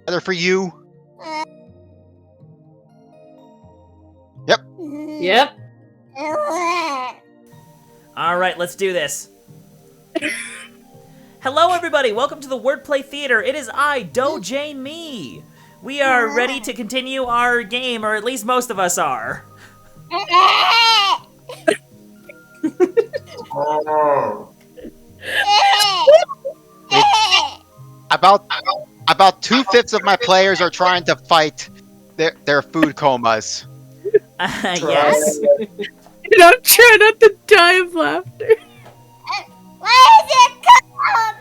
Either for you. Yep. Yep. All right, let's do this. Hello, everybody. Welcome to the Wordplay Theater. It is I, DoJayMi. We are ready to continue our game, or at least most of us are. About 2/5 of my players are trying to fight their food comas. Yes. And I'm trying not to die of laughter. Why is it cold?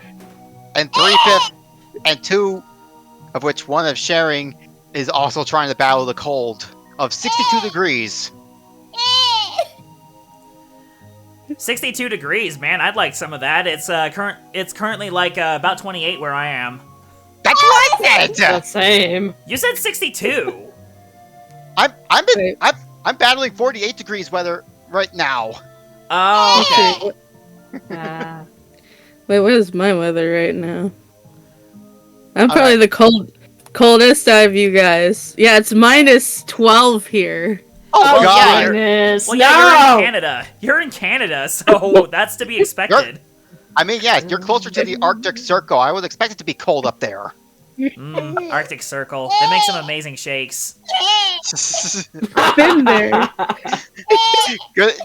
And 3/5, and 2 of which one of sharing is also trying to battle the cold of 62 degrees. 62 degrees, man. I'd like some of that. It's currently like about 28 where I am. That's like The same. You said 62. I'm battling 48 degrees weather right now. Oh, okay. Wait, what is my weather right now? I'm probably the coldest out of you guys. Yeah, it's -12 here. Oh, God! Goodness. Well, yeah, you're in Canada. You're in Canada, so that's to be expected. I mean, yeah, you're closer to the Arctic Circle. I would expect it to be cold up there. Arctic Circle. They make some amazing shakes. I've been there.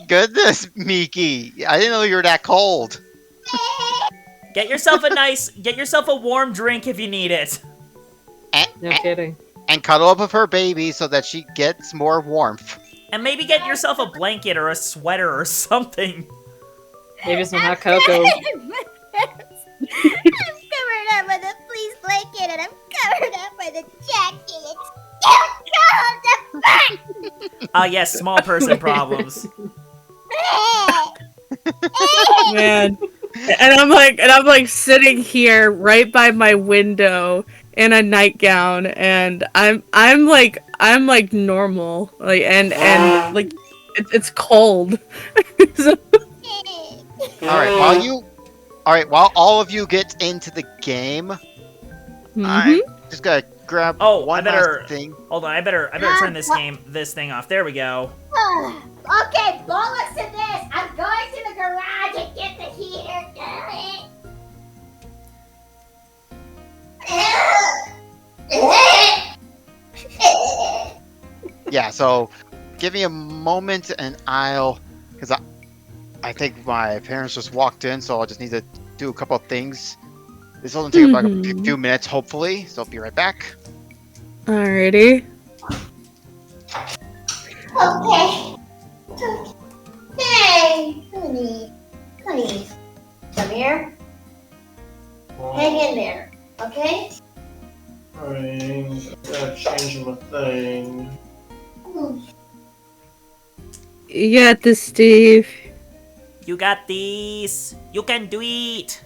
Goodness, Miki. I didn't know you were that cold. Get yourself a warm drink if you need it. No kidding. And cuddle up with her baby so that she gets more warmth. And maybe get yourself a blanket or a sweater or something. Maybe some hot cocoa. I'm covered up with a fleece blanket and I'm covered up with a jacket. It's still cold. Ah, yes, small person problems. Man. And I'm like sitting here right by my window in a nightgown, and I'm like normal, like and like it's cold. So... All right, while all of you get into the game, I'm just gonna grab one last thing. Hold on, I better turn this thing off. There we go. Okay, bollocks to this. I'm going to the garage and get the heater going. Yeah, so give me a moment and because I think my parents just walked in, so I'll just need to do a couple of things. This will only take about a few minutes, hopefully. So I'll be right back. Alrighty. Okay. Hey, honey. Honey. Come here. Hang in there. Okay? Alright, I gotta change my thing. You got this, Steve. You got this. You can do it.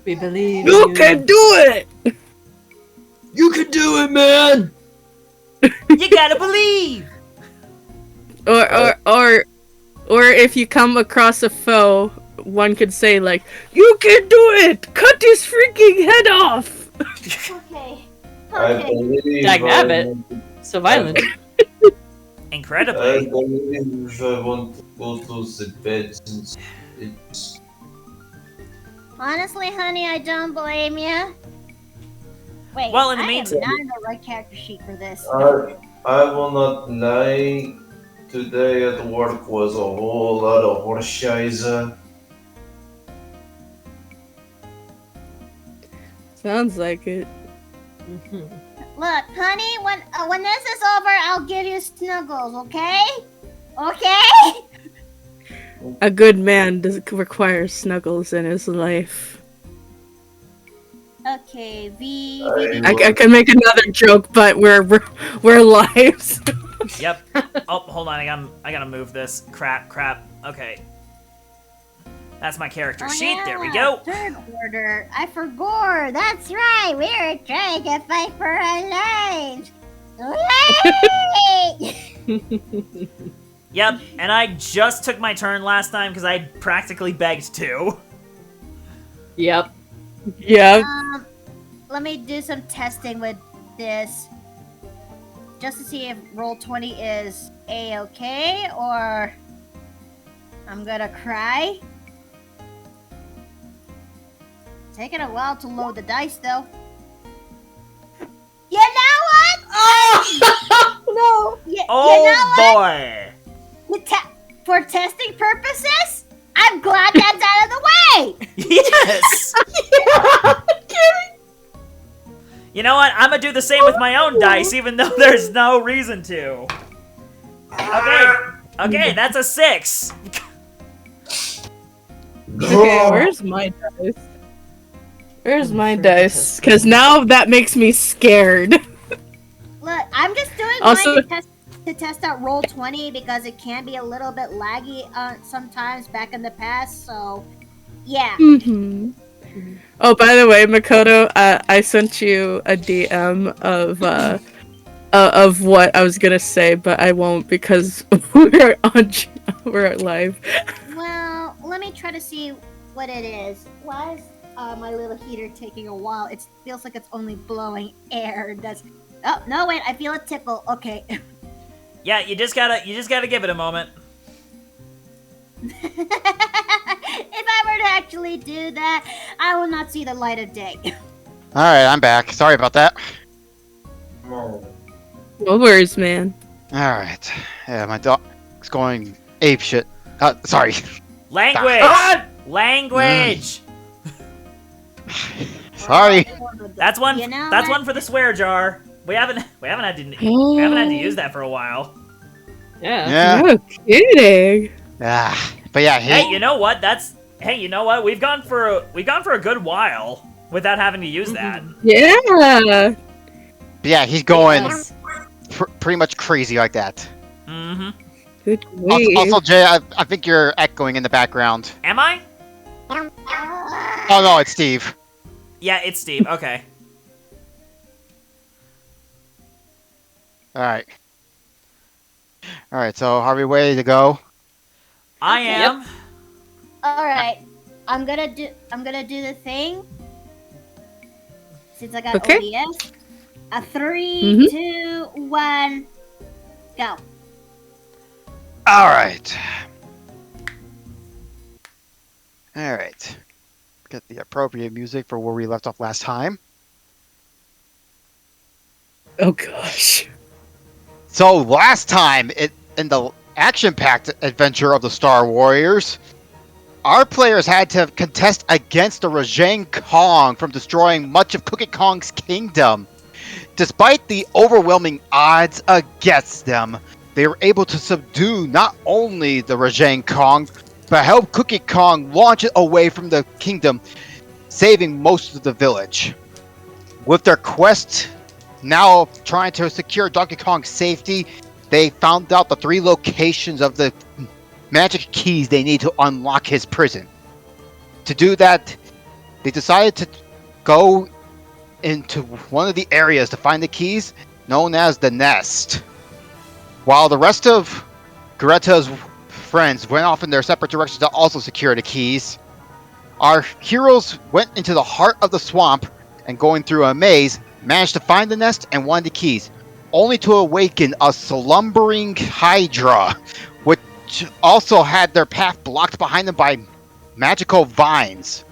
We believe You can do it! You can do it, man! You gotta believe. Or if you come across a foe, one could say like, "You can do it! Cut his freaking head off!" Okay. I Okay. believe. Dagnabbit. So violent. I Incredibly. believe I want to go to the bed since it's. Honestly, honey, I don't blame you. Wait, Well, in the I meantime- am not in the right character sheet for this. I will not lie. Today at work was a whole lot of horseshit. Sounds like it. Look, honey, when this is over, I'll give you snuggles, okay? Okay? A good man requires snuggles in his life. Okay, I can make another joke, but we're lives. Yep. Oh, hold on. I gotta move this. Crap. Okay. That's my character sheet. There we go. Third order. I forgot. That's right. We're trying to fight for our lives. Wait! Yep. And I just took my turn last time because I practically begged to. Yep. Yeah. Let me do some testing with this. Just to see if Roll20 is A-okay or I'm gonna cry. Taking a while to load the dice though. You know what? No! You Oh know boy. what? For testing purposes, I'm glad that's out of the way. Yes. You know what? I'm gonna do the same with my own dice, even though there's no reason to. Okay, that's a 6. Okay, where's my dice? Where's my dice? Because now that makes me scared. Look, I'm just doing Also- mine to test out Roll20 because it can be a little bit laggy sometimes back in the past. So, yeah. Mm-hmm. Oh, by the way, Makoto, I sent you a DM of what I was gonna say, but I won't because we're live. Well, let me try to see what it is. Why is my little heater taking a while? It feels like it's only blowing air. That's. Oh no! Wait, I feel a tickle. Okay. Yeah, you just gotta give it a moment. If I were to actually do that, I will not see the light of day. Alright, I'm back. Sorry about that. No. No worries, man. Alright. Yeah, my dog's going ape shit. Sorry. Language. Ah! Language. Sorry. That's one. You know That's what? one for the swear jar. We haven't had to use that for a while. Yeah. Yeah. No kidding. But yeah, Hey, you know what? You know what? We've gone for a good while without having to use that. Yeah. he's going Yes. pretty much crazy like that. Mm-hmm. Good Also, grief. Jay, I think you're echoing in the background. Am I? Oh no, it's Steve. Yeah, it's Steve. Okay. Alright. Alright, so are we ready to go? I am. All right, I'm gonna do the thing. Since I got Okay. OBS, a 3, 2, 1, go. Alright. Alright. Get the appropriate music for where we left off last time. Oh gosh. So last time, in the action-packed adventure of the Star Warriors, our players had to contest against the Rajang Kong from destroying much of Cookie Kong's kingdom. Despite the overwhelming odds against them, they were able to subdue not only the Rajang Kong, but help Cookie Kong launch it away from the kingdom, saving most of the village. With their quest now trying to secure Donkey Kong's safety, they found out the 3 locations of the magic keys they need to unlock his prison. To do that, they decided to go into one of the areas to find the keys, known as the Nest. While the rest of Greta's friends went off in their separate directions to also secure the keys, our heroes went into the heart of the swamp and, going through a maze, managed to find the nest and one of the keys, only to awaken a slumbering Hydra, which also had their path blocked behind them by magical vines.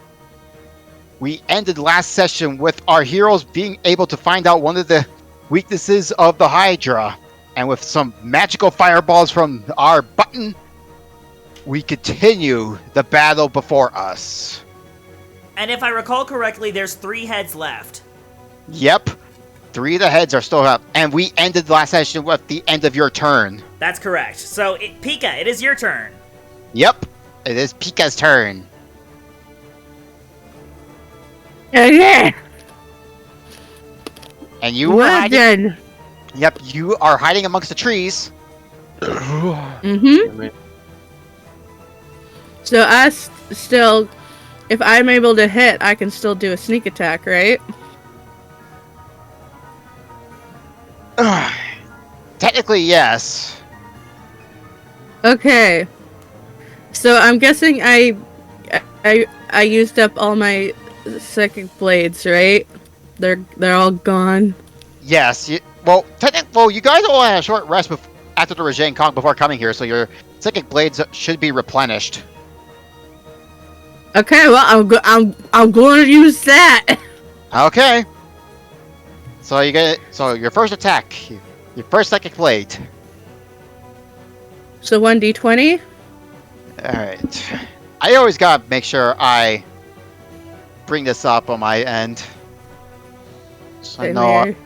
We ended last session with our heroes being able to find out one of the weaknesses of the Hydra, and with some magical fireballs from our button, we continue the battle before us. And if I recall correctly, there's 3 heads left. Yep. 3 of the heads are still up, and we ended last session with the end of your turn. That's correct. So, Pika, it is your turn. Yep. It is Pika's turn. Okay. And you were Well hiding. done. Yep, you are hiding amongst the trees. Mm-hmm. So still, if I'm able to hit, I can still do a sneak attack, right? Technically, yes. Okay. So I'm guessing I used up all my psychic blades, right? They're all gone. Yes. You guys all had a short rest after the Rajang Kong before coming here, so your psychic blades should be replenished. Okay, well I'm going to use that. Okay. So your first attack, your first psychic blade. So 1d20. All right. I always gotta make sure I bring this up on my end. So I Same know. here.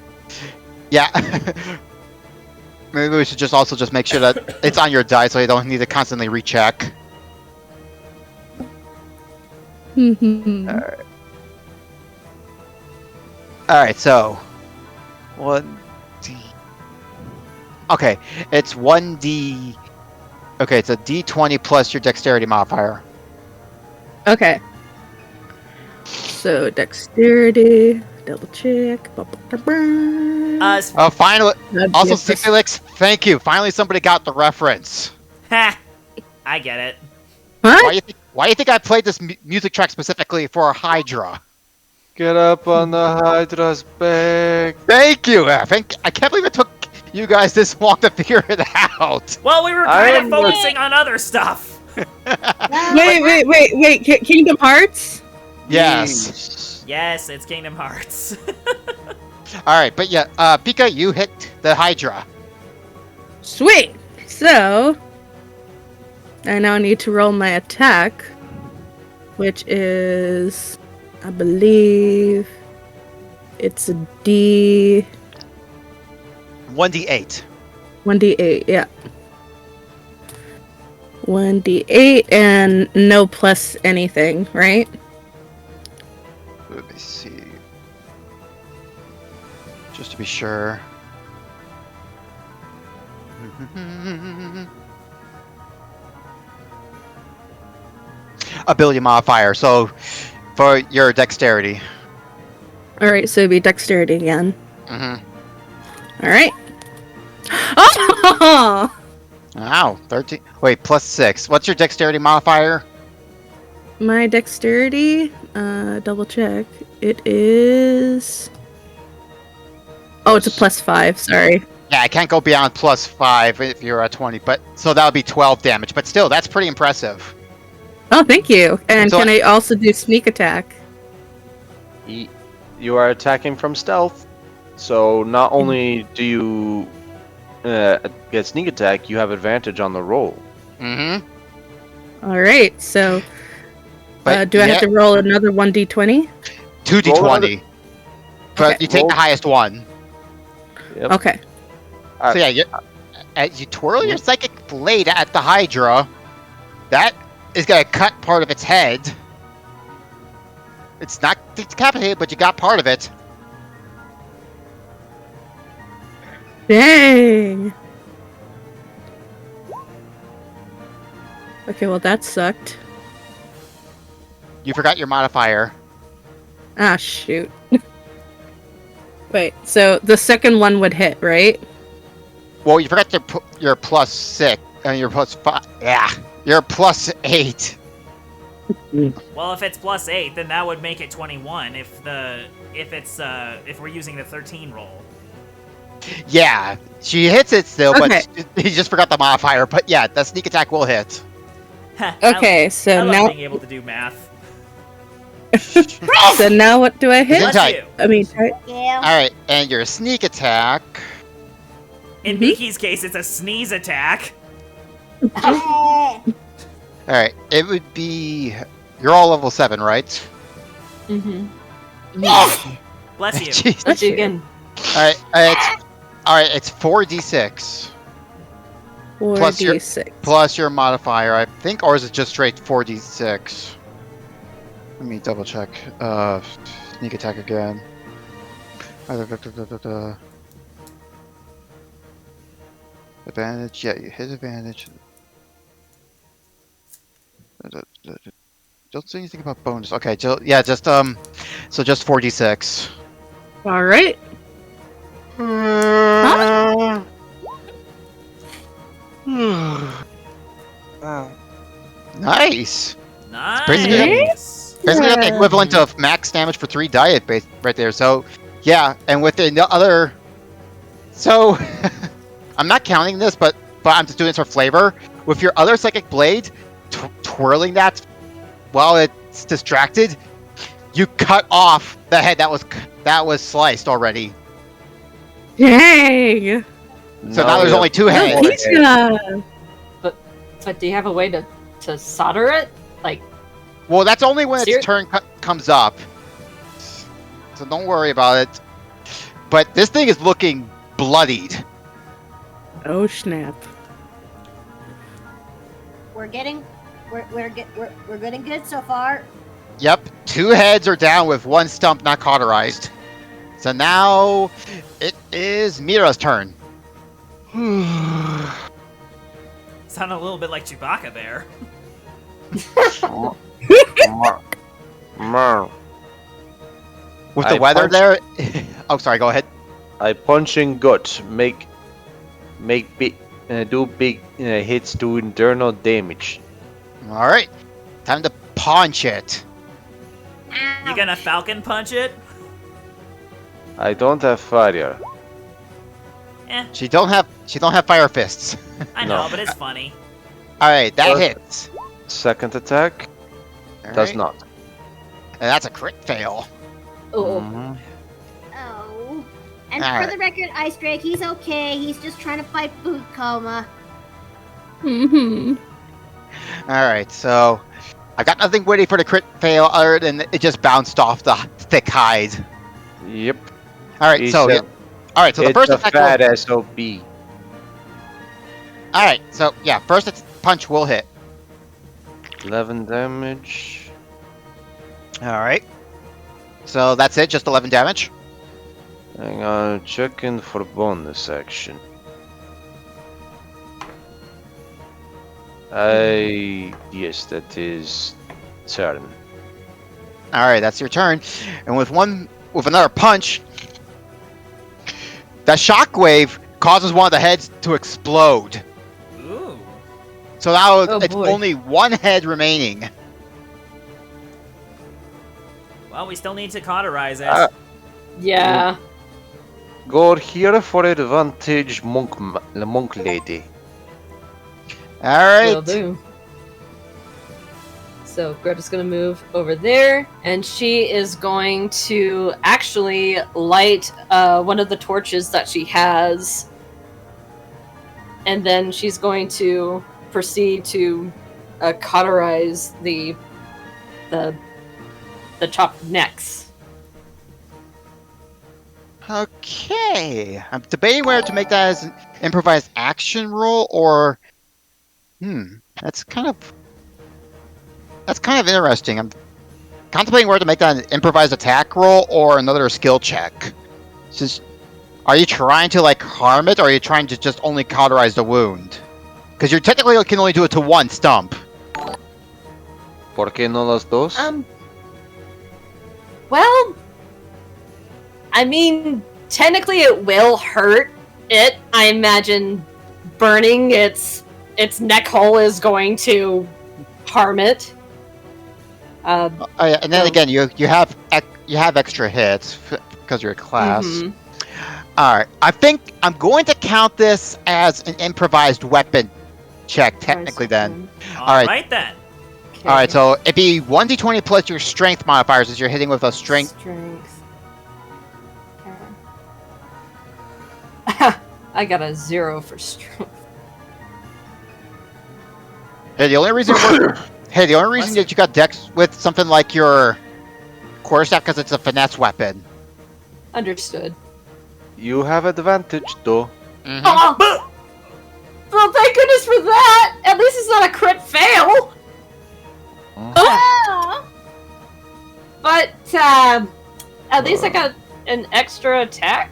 Yeah. Maybe we should just make sure that it's on your die, so you don't need to constantly recheck. Mhm. Alright, so 1d. Okay, it's 1d. Okay, it's a d20 plus your dexterity modifier. Okay. So dexterity, double check. Uh, Finally, also Yes. Sixelix, thank you. Finally, somebody got the reference. Ha! I get it. Why What? do you think I played this music track specifically for Hydra? Get up on the Hydra's back. Thank you. I can't believe it took you guys this long to figure it out. Well, we were I kind of am focusing on other stuff. Wait. Kingdom Hearts? Yes. Yes, it's Kingdom Hearts. All right, but yeah, Pika, you hit the Hydra. Sweet. So I now need to roll my attack, which is, I believe, it's a 1d8. 1d8, yeah. 1d8 and no plus anything, right? Let me see. Just to be sure. Ability modifier. So for your dexterity. Alright, so it'd be dexterity again. Mm-hmm. Alright. Oh! Wow, 13. Wait, plus 6. What's your dexterity modifier? My dexterity, double check. It is. Oh, it's a +5, sorry. Yeah, I can't go beyond plus 5 if you're at 20, but so that would be 12 damage. But still, that's pretty impressive. Oh, thank you. And So- can I also do sneak attack? You are attacking from stealth, so not only do you get sneak attack, you have advantage on the roll. Mm-hmm. Alright, so Do I have to roll another 1d20? 2d20. But Okay. you take the highest one. Yep. Okay. Uh, So yeah, as you twirl your psychic blade at the Hydra, that is gonna cut part of its head. It's not decapitated, but you got part of it. Dang. Okay, well that sucked. You forgot your modifier. Ah, shoot. Wait, so the second one would hit, right? Well, you forgot your plus 6 and your plus 5. Yeah, your plus 8. Well, if it's plus 8, then that would make it 21. If we're using the 13 roll. Yeah, she hits it still, Okay. but he just forgot the modifier. But yeah, the sneak attack will hit. Okay, so I love now being able to do math. so now what do I hit? Bless Bless you. I mean, right? Yeah. All right, and your sneak attack. In Mhm. Miki's case, it's a sneeze attack. All right, it would be. You're all level 7, right? Mm-hmm. Bless you. Jeez. Let's do again. All right. It's 4d6 Plus your- 4d6. plus your modifier, I think, or is it just straight 4d6? Let me double check. Sneak attack again. Advantage. Yeah, you hit advantage. Don't say anything about bonus. Okay, so just 4d6. All right. Nice. Nice. Basically, got the equivalent of max damage for 3 diet base right there. So, yeah, and with the other, so I'm not counting this, but I'm just doing this for flavor. With your other psychic blade, twirling that while it's distracted, you cut off the head that was sliced already. Dang. So now there's only 2 No, heads. he's gonna. But do you have a way to solder it? Like, Well, that's only when its Ser- turn comes up. So don't worry about it. But this thing is looking bloodied. Oh snap. We're getting good so far. Yep, 2 heads are down with 1 stump not cauterized. So now it is Mira's turn. Sound a little bit like Chewbacca there. With I the weather punch- there. Oh, sorry. Go ahead. I punch in gut. Do big hits to internal damage. All right, time to punch it. You gonna falcon punch it? I don't have fire. She don't have fire fists. I know, No. but it's funny. All right, that Does- hits. Second attack All does right, not. And that's a crit fail. oh, Mhm. Oh. And All for right. the record, Ice Drake, he's okay. He's just trying to fight food coma. Mm-hmm. All right, so I got nothing witty for the crit fail other than it just bounced off the thick hide. Yep. All right, He's so a- all right, so the it's first a attack. fat Will, SOB. all right, so yeah, punch will hit. 11 damage. All right, so that's it, just 11 damage. Hang on, checking for bonus action. Yes, that is turn. All right, that's your turn, and with another punch, that shockwave causes one of the heads to explode. Ooh. So now Oh, it's boy. only 1 head remaining. Well, we still need to cauterize it. yeah. Go here for advantage, monk lady. All right. Will do. So Greta's gonna move over there, and she is going to actually light one of the torches that she has, and then she's going to proceed to cauterize the the chopped necks. Okay. I'm debating whether to make that as an improvised action roll or. That's kind of interesting. I'm contemplating whether to make that an improvised attack roll or another skill check. Are you trying to like harm it, or are you trying to just only cauterize the wound? Because you technically can only do it to one stump. ¿Por qué no las dos? Well, I mean, technically it will hurt it. I imagine burning its neck hole is going to harm it. And then again, you have extra hits because you're a class. Mhm. All right, I think I'm going to count this as an improvised weapon check. Technically, then. All right. right then. Okay. All right, so it'd be 1d20 plus your strength modifiers as you're hitting with a strength. Strength. Okay. I got a 0 for strength. Hey, the only reason that you got dex with something like your quarterstaff because it's a finesse weapon. Understood. You have advantage, though. Mhm. Oh! Well, thank goodness for that! At least it's not a crit fail! Oh, But, at least I got an extra attack.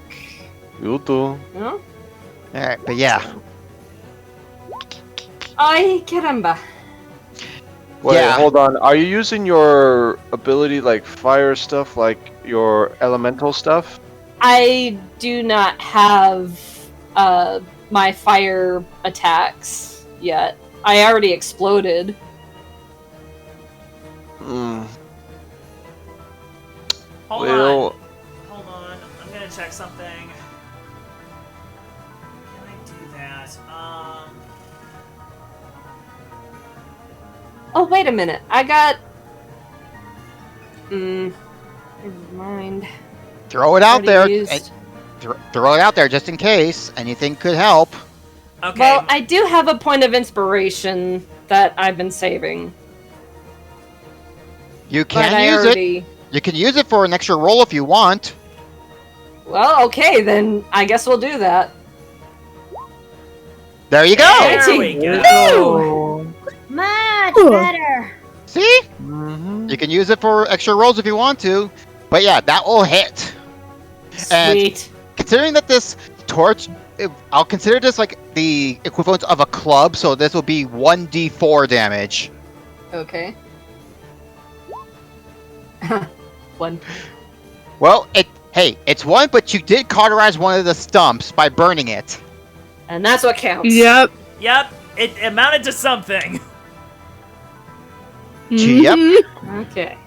You do. No? All right, but yeah. Ay, caramba. Wait, Yeah. hold on. Are you using your ability like fire stuff, like your elemental stuff? I do not have, my fire attacks yet. I already exploded. Hmm. Hold Well, on. Hold on. I'm gonna check something. Can I do that? Oh, wait a minute. I got... never mind. Throw it out there. Already used- And throw it out there just in case anything could help. Okay. Well, I do have a point of inspiration that I've been saving. You But can I use it. already... You can use it for an extra roll if you want. Well, okay, then I guess we'll do that. There you go. There we go. Woo! much Ooh. better. See? Mhm. You can use it for extra rolls if you want to. But yeah, that will hit. And- Sweet. Considering that this torch, I'll consider this like the equivalent of a club, so this will be 1d4 damage. Okay. 1. Well, it's one, but you did cauterize one of the stumps by burning it. And that's what counts. Yep. Yep. It amounted to something. Yep. Mhm. Okay.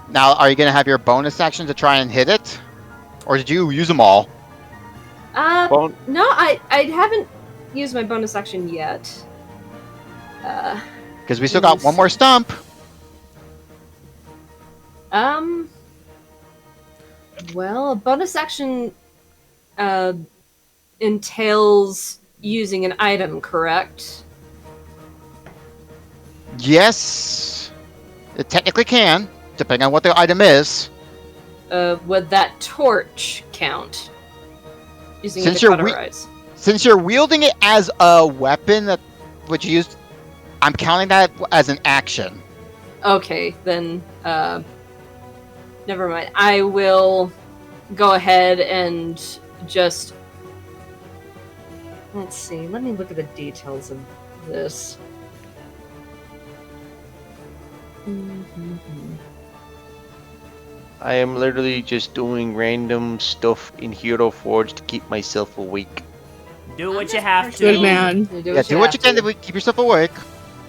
Now, are you going to have your bonus action to try and hit it? Or did you use them all? Bon- No, I haven't used my bonus action yet. Because we still got one more stump. Well, a bonus action entails using an item, correct? Yes. It technically can, depending on what the item is. Would that torch count? Using Since it to you're cauterize. Since you're wielding it as a weapon that which you used, I'm counting that as an action. Okay, then, never mind. I will go ahead and just... Let's see, let me look at the details of this. I am literally just doing random stuff in Hero Forge to keep myself awake. Do what I'm you just have to. Good man. You do Yeah, do what you can have to keep yourself awake.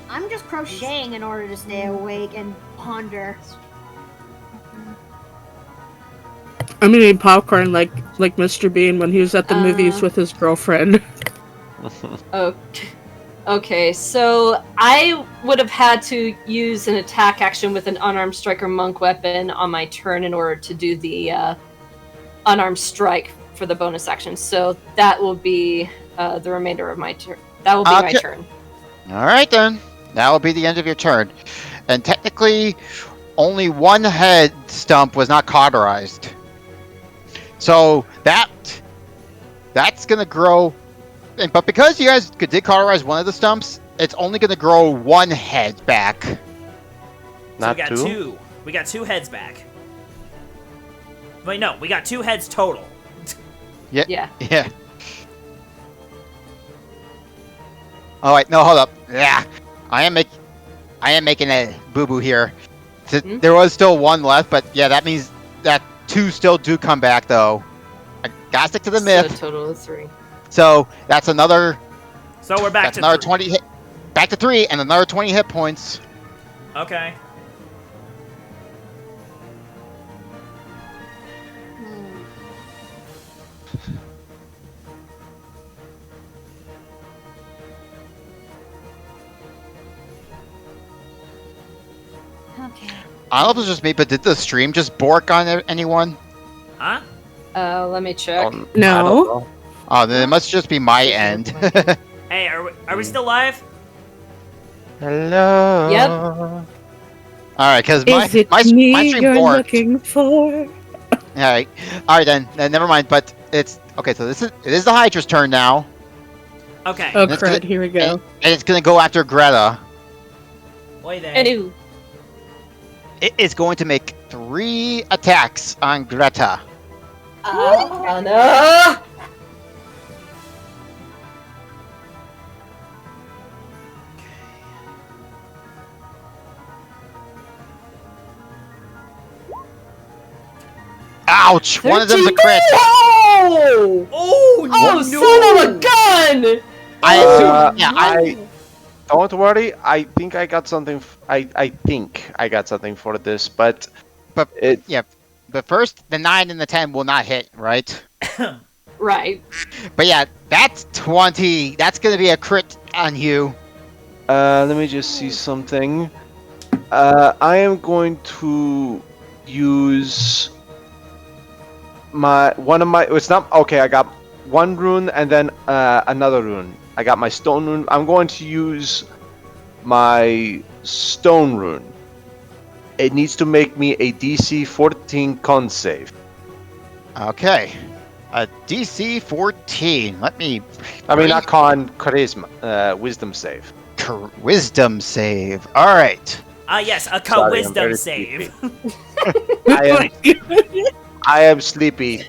I'm just crocheting in order to stay awake and ponder. I'm eating popcorn like Mr. Bean when he was at the movies with his girlfriend. Oh, okay, so I would have had to use an attack action with an unarmed striker monk weapon on my turn in order to do the unarmed strike for the bonus action. So that will be the remainder of my turn. That will be my Okay. turn. All right then. That will be the end of your turn. And technically, only one head stump was not cauterized. So that's gonna grow. But because you guys did cauterize one of the stumps, it's only gonna grow one head back. So Not we got two? two. We got 2 heads back. Wait, no, we got 2 heads total. Yeah. Yeah. Oh wait, no, hold up. Yeah, I am making a boo boo here. There was still one left, but yeah, that means that 2 still do come back though. I gotta stick to the So myth. a total of 3. So that's another. So we're back That's to another 3. 20 hit. Back to 3 and another 20 hit points. Okay. Okay. I don't know if it was just me, but did the stream just bork on anyone? Huh? Let me check. I don't No. know. Oh, then it must just be my end. Hey, are we still live? Hello. Yep. Alright, because Is it my me stream you're borked. looking for? Alright. Alright then. Never mind, but it's okay, so it is the Hydra's turn now. Okay. Oh That's crud! good. Here we go. And it's gonna go after Greta. Wait there. Anywho. It is going to make 3 attacks on Greta. Oh no! Ouch! One of them's a 13 crit. Oh! Oh, Oh, no! son of a gun! I assume. Yeah, I don't worry. I think I got something. I think I got something for this, but But it. yeah, but first the 9 and the 10 will not hit, right? Right. But yeah, that's 20. That's gonna be a crit on you. Let me just see something. I am going to use one of my. It's not okay. I got one rune and then another rune. I got my stone rune. I'm going to use my stone rune. It needs to make me a DC 14 con save. Okay. A DC 14. Let me. I mean, not con, charisma, wisdom save. Wisdom save. All right. Yes, a Sorry, I'm wisdom very save. I am sleepy.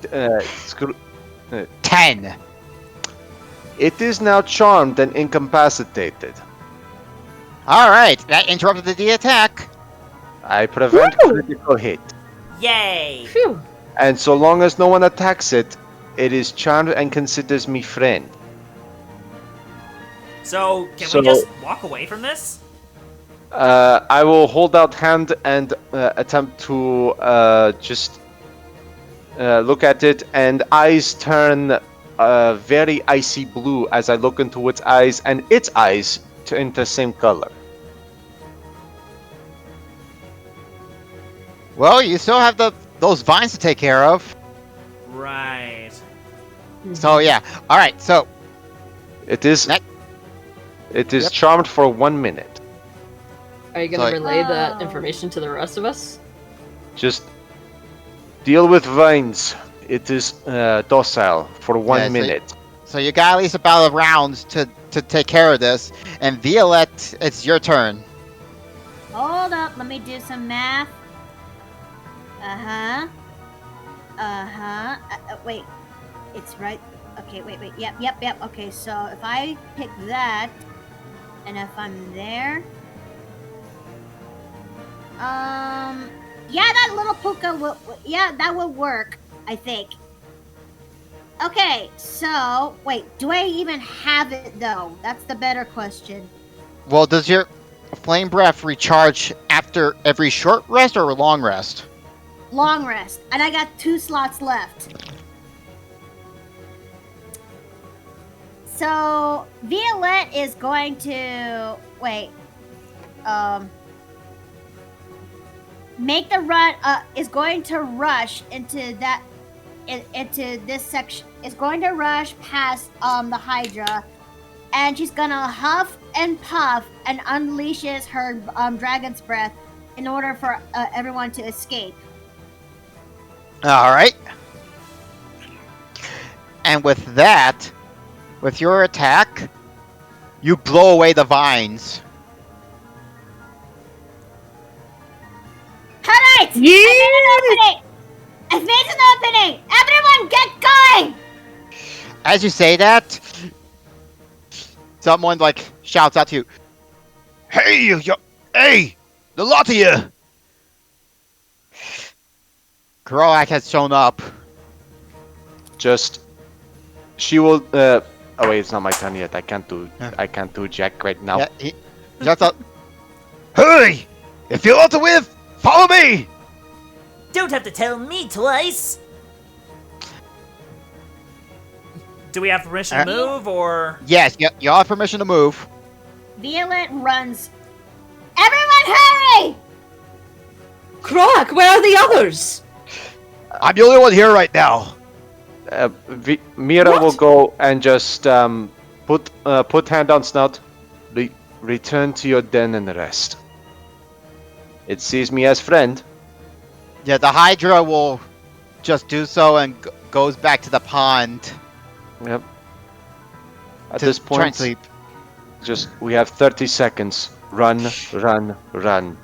10. It is now charmed and incapacitated. All right. That interrupted the attack. I prevent critical hit. Yay! Phew. And so long as no one attacks it, it is charmed and considers me friend. So, can So- we just walk away from this? I will hold out hand and attempt to just look at it, and eyes turn very icy blue as I look into its eyes, and its eyes turn into the same color. Well, you still have those vines to take care of. Right. So yeah. All right. So It is. That- It is Yep. charmed for 1 minute. Are you gonna So- relay that Oh. information to the rest of us? Just deal with vines. It is docile for 1 Yeah, so- minute. so you got at least about a round to take care of this. And Violette, it's your turn. Hold up, let me do some math. Uh-huh. Uh-huh. Wait. It's right. Okay, wait. Yep. Okay, so if I pick that, and if I'm there... Yeah, that little puka will... Yeah, that will work, I think. Okay, so... Wait, do I even have it, though? That's the better question. Well, does your flame breath recharge after every short rest or long rest? Long rest. And I got 2 slots left. So, Violette is going to... Wait. Make the run... is going to rush into that... into this section. Is going to rush past, the Hydra. And she's gonna huff and puff and unleashes her, dragon's breath in order for everyone to escape. All right. And with that, with your attack, you blow away the vines. Alright! Yeah! I've made an opening! Everyone get going! As you say that, someone like shouts out to you, "Hey, hey, the lot of you!" Kroak has shown up. She will. Oh wait, it's not my turn yet. I can't do jack right now. Yeah, he shouts out, "Hey, if you want to win, follow me!" Don't have to tell me twice. Do we have permission to move, or? Yes, you all have permission to move. Violet runs. Everyone hurry! Croak, where are the others? I'm the only one here right now. Mira will go and just put hand on snout. Return to your den and rest. It sees me as friend. Yeah, the Hydra will just do so and goes back to the pond. Yep. At to this try and point, sleep. we have 30 seconds. Run, run, run.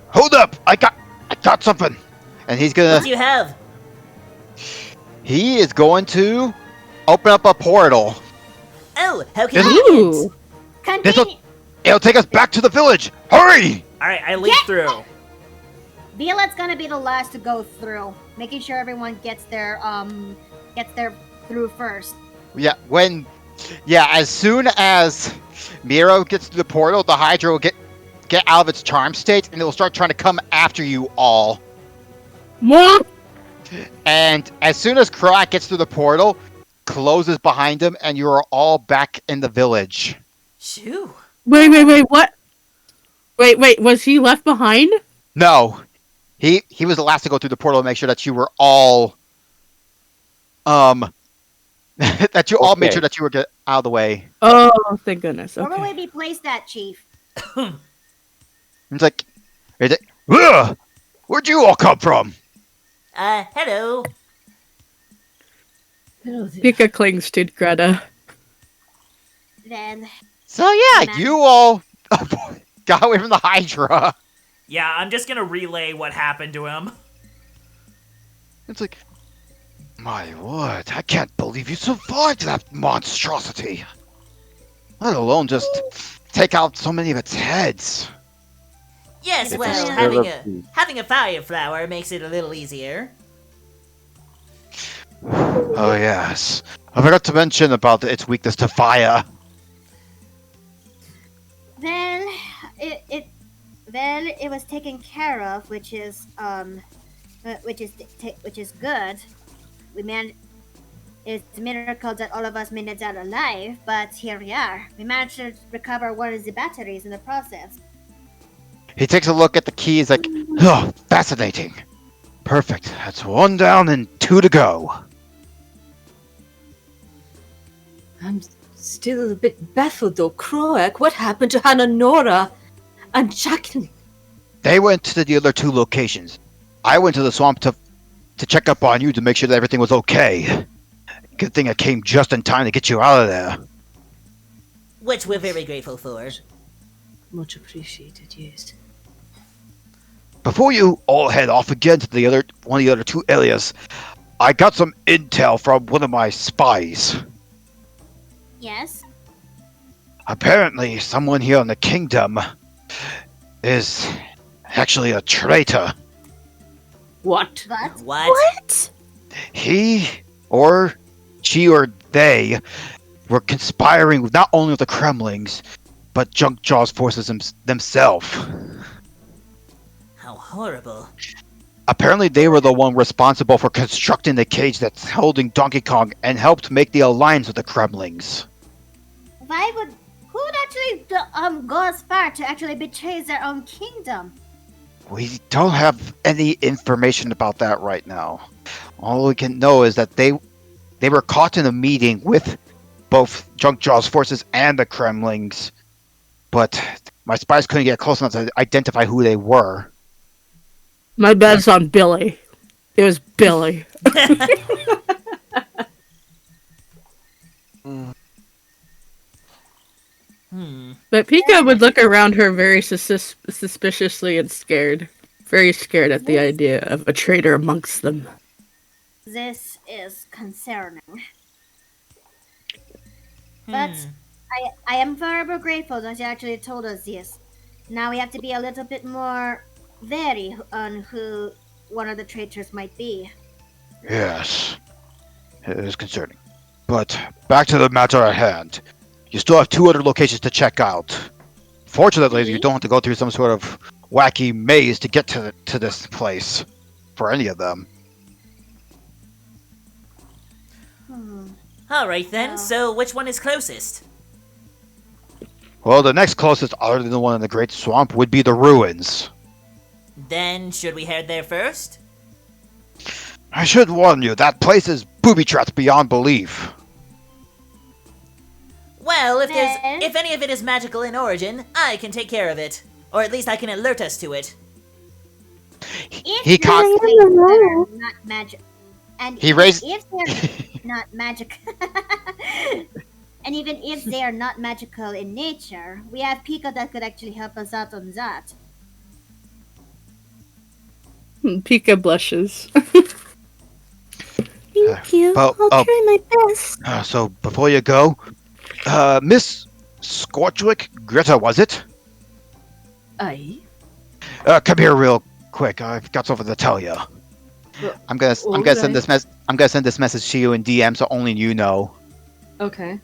Hold up! I got something. And he's What gonna. do you have? He is going to open up a portal. Oh, how This- convenient! Ooh. Continue. It'll take us back to the village. Hurry! Alright, I leap through. Violet's gonna be the last to go through, making sure everyone gets there through first. As soon as Miro gets to the portal, the Hydra will get out of its charm state and it will start trying to come after you all. What? And as soon as Kroak gets through the portal, closes behind him, and you are all back in the village. Shoo. Wait, what? Wait, was he left behind? No, he was the last to go through the portal to make sure that you were all, that you all made Okay. sure that you were get out of the way. Oh, thank goodness. Where will we Okay. be placed at, Chief? It's like, "Ugh! Where'd you all come from?" Hello. Pika clings to Greta. Then So yeah, you all got away from the Hydra. Yeah, I'm just gonna relay what happened to him. It's like, my word, I can't believe you survived that monstrosity. Let alone just take out so many of its heads. Yes, It's well, a having a fire flower makes it a little easier. Oh yes, I forgot to mention about its weakness to fire. Then it was taken care of, which is good. It's a miracle that all of us made it out alive, but here we are. We managed to recover one of the batteries in the process. He takes a look at the keys like, oh, fascinating. Perfect, that's one down and two to go. I'm still a bit baffled though. Croak, what happened to Hannah Nora and Jacqueline? They went to the other two locations. I went to the swamp to check up on you to make sure that everything was okay. Good thing I came just in time to get you out of there. Which we're very grateful for. Much appreciated, yes. Before you all head off again to one of the other two areas, I got some intel from one of my spies. Yes. Apparently, someone here in the kingdom is actually a traitor. What? But What? He or she or they were conspiring with not only with the Kremlings, but Junkjaw's forces themselves. How horrible. Apparently, they were the one responsible for constructing the cage that's holding Donkey Kong and helped make the alliance with the Kremlings. who would actually go as far to actually betray their own kingdom? We don't have any information about that right now. All we can know is that they were caught in a meeting with both Junkjaw's forces and the Kremlings, but My spies couldn't get close enough to identify who they were. My bet's on Billy. It was Billy. But Pika would look around her very suspiciously and scared. Very scared at the idea of a traitor amongst them. This is concerning. But I am very grateful that you actually told us this. Now we have to be a little bit more wary on who one of the traitors might be. Yes, it is concerning. But back to the matter at hand. You still have 2 other locations to check out. Fortunately, you don't have to go through some sort of wacky maze to get to this place. For any of them. Alright then, so which one is closest? Well, the next closest, other than the one in the Great Swamp, would be the ruins. Then, should we head there first? I should warn you, that place is booby-trapped beyond belief. Well, if any of it is magical in origin, I can take care of it. Or at least I can alert us to it. He can't... They're not magic. And He raised... if they're not magic... And even if they are not magical in nature, we have Pika that could actually help us out on that. Pika blushes. Thank you. Well, I'll try my best. So, before you go, Miss Scorchwick, Greta, was it? Aye. Come here real quick. I've got something to tell you. I'm gonna send this message to you in DM, so only you know. Okay.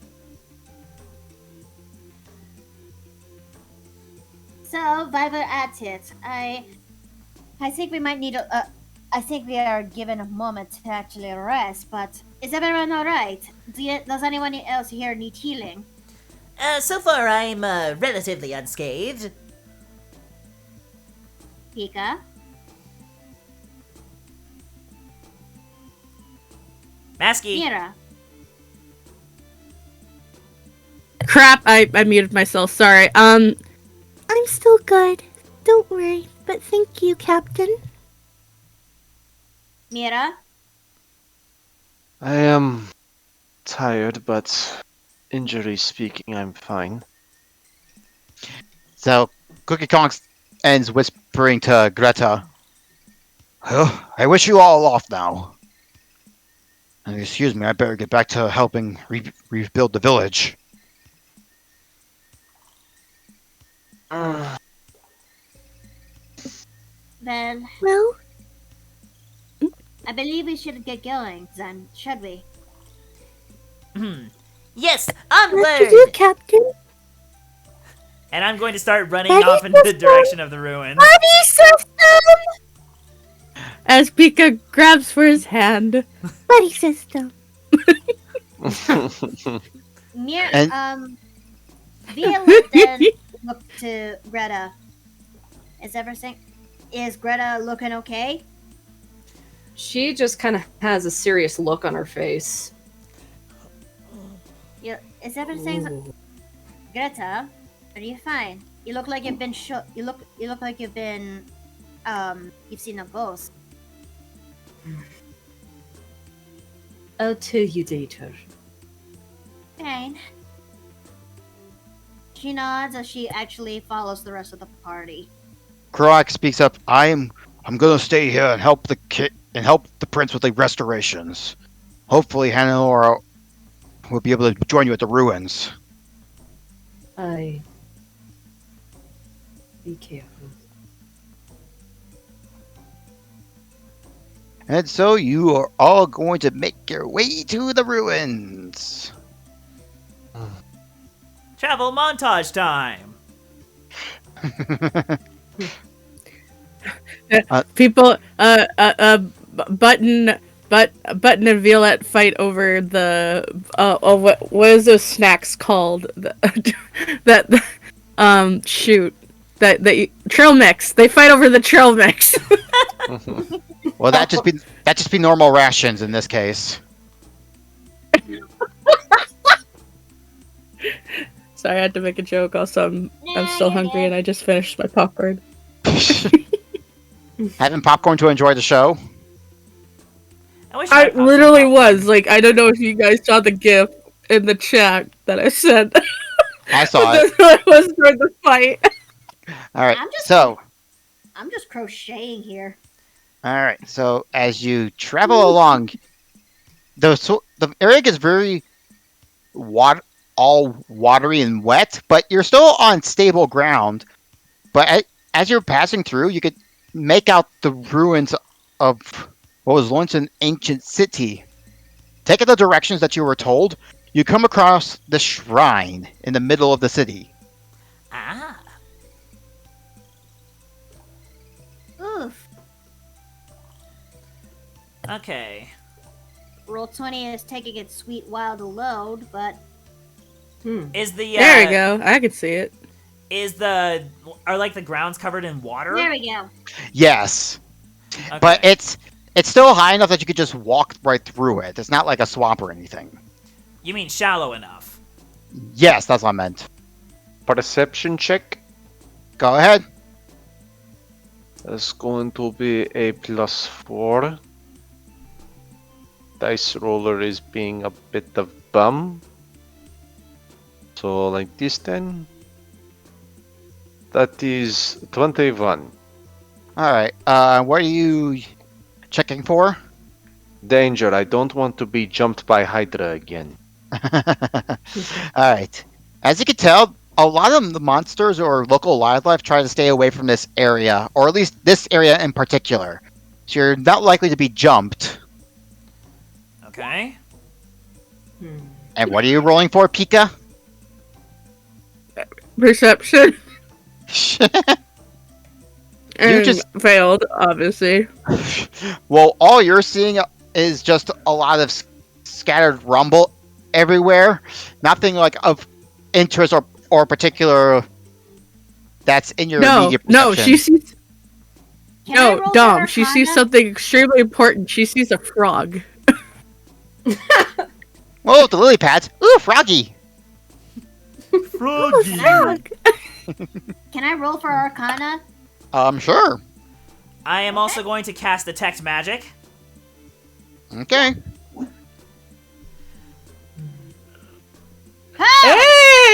So, while we're at it, I think we might need I think we are given a moment to actually rest, but is everyone alright? Does anyone else here need healing? So far I'm, relatively unscathed. Pika? Masky. Mira? Crap, I muted myself, sorry. I'm still good. Don't worry, but thank you, Captain. Mira? I am tired, but injury speaking, I'm fine. So, Cookie Kong ends whispering to Greta. Oh, I wish you all off now. And excuse me, I better get back to helping rebuild the village. Well, I believe we should get going, then, should we? Yes, What onward! to do, Captain? And I'm going to start running Ready, off in the system? direction of the ruin. Buddy system! As Pika grabs for his hand. Buddy system. Mira, Violet then look to Greta. Is Greta looking okay? She just kind of has a serious look on her face. Is everything... Greta, are you fine? You look like you've been you look like you've been... you've seen a ghost. I'll tell you later. Fine. She nods as she actually follows the rest of the party. Kroak speaks up. I'm gonna stay here and help the prince with the restorations. Hopefully Hannah will be able to join you at the ruins. Aye. Be careful. And so you are all going to make your way to the ruins. Travel montage time! People, Button and Violet fight over the, what is those snacks called? Shoot. The trail mix. They fight over the trail mix. Well, that just be normal rations in this case. Sorry, I had to make a joke. Also, I'm still hungry and I just finished my popcorn. Having popcorn to enjoy the show. I wish I had popcorn. literally was. Like, I don't know if you guys saw the GIF in the chat that I sent. I saw But it. that's what I was during the fight. All right. I'm just- So, I'm just crocheting here. all right. So as you travel along, the area gets very all watery and wet, but you're still on stable ground. But as you're passing through, you could make out the ruins of what was once an ancient city. Taking the directions that you were told, you come across the shrine in the middle of the city. Ah. Oof. Okay. Roll 20 is taking its sweet while to load, but Is the There we go. I can see it. are like the grounds covered in water? there we go. Yes, Okay. but it's still high enough that you could just walk right through it. It's not like a swamp or anything. You mean shallow enough? Yes, that's what I meant. Perception check. Go ahead. That's going to be a +4. Dice roller is being a bit of bum. So like this then. That is 21. All right. What are you checking for? Danger, I don't want to be jumped by Hydra again. All right. As you can tell, a lot of the monsters or local wildlife try to stay away from this area, or at least this area in particular. So you're not likely to be jumped. Okay. And what are you rolling for, Pika? Perception. And just- failed, obviously. Well, all you're seeing is just a lot of scattered rumble everywhere. Nothing like of interest or particular that's in your immediate perception. No, she sees. Can I roll No, for Dom. She sees Arcana? something extremely important. She sees a frog. Oh, the lily pads. Ooh, froggy. Froggy. Can I roll for Arcana? Sure. I am also going to cast Detect Magic. Okay.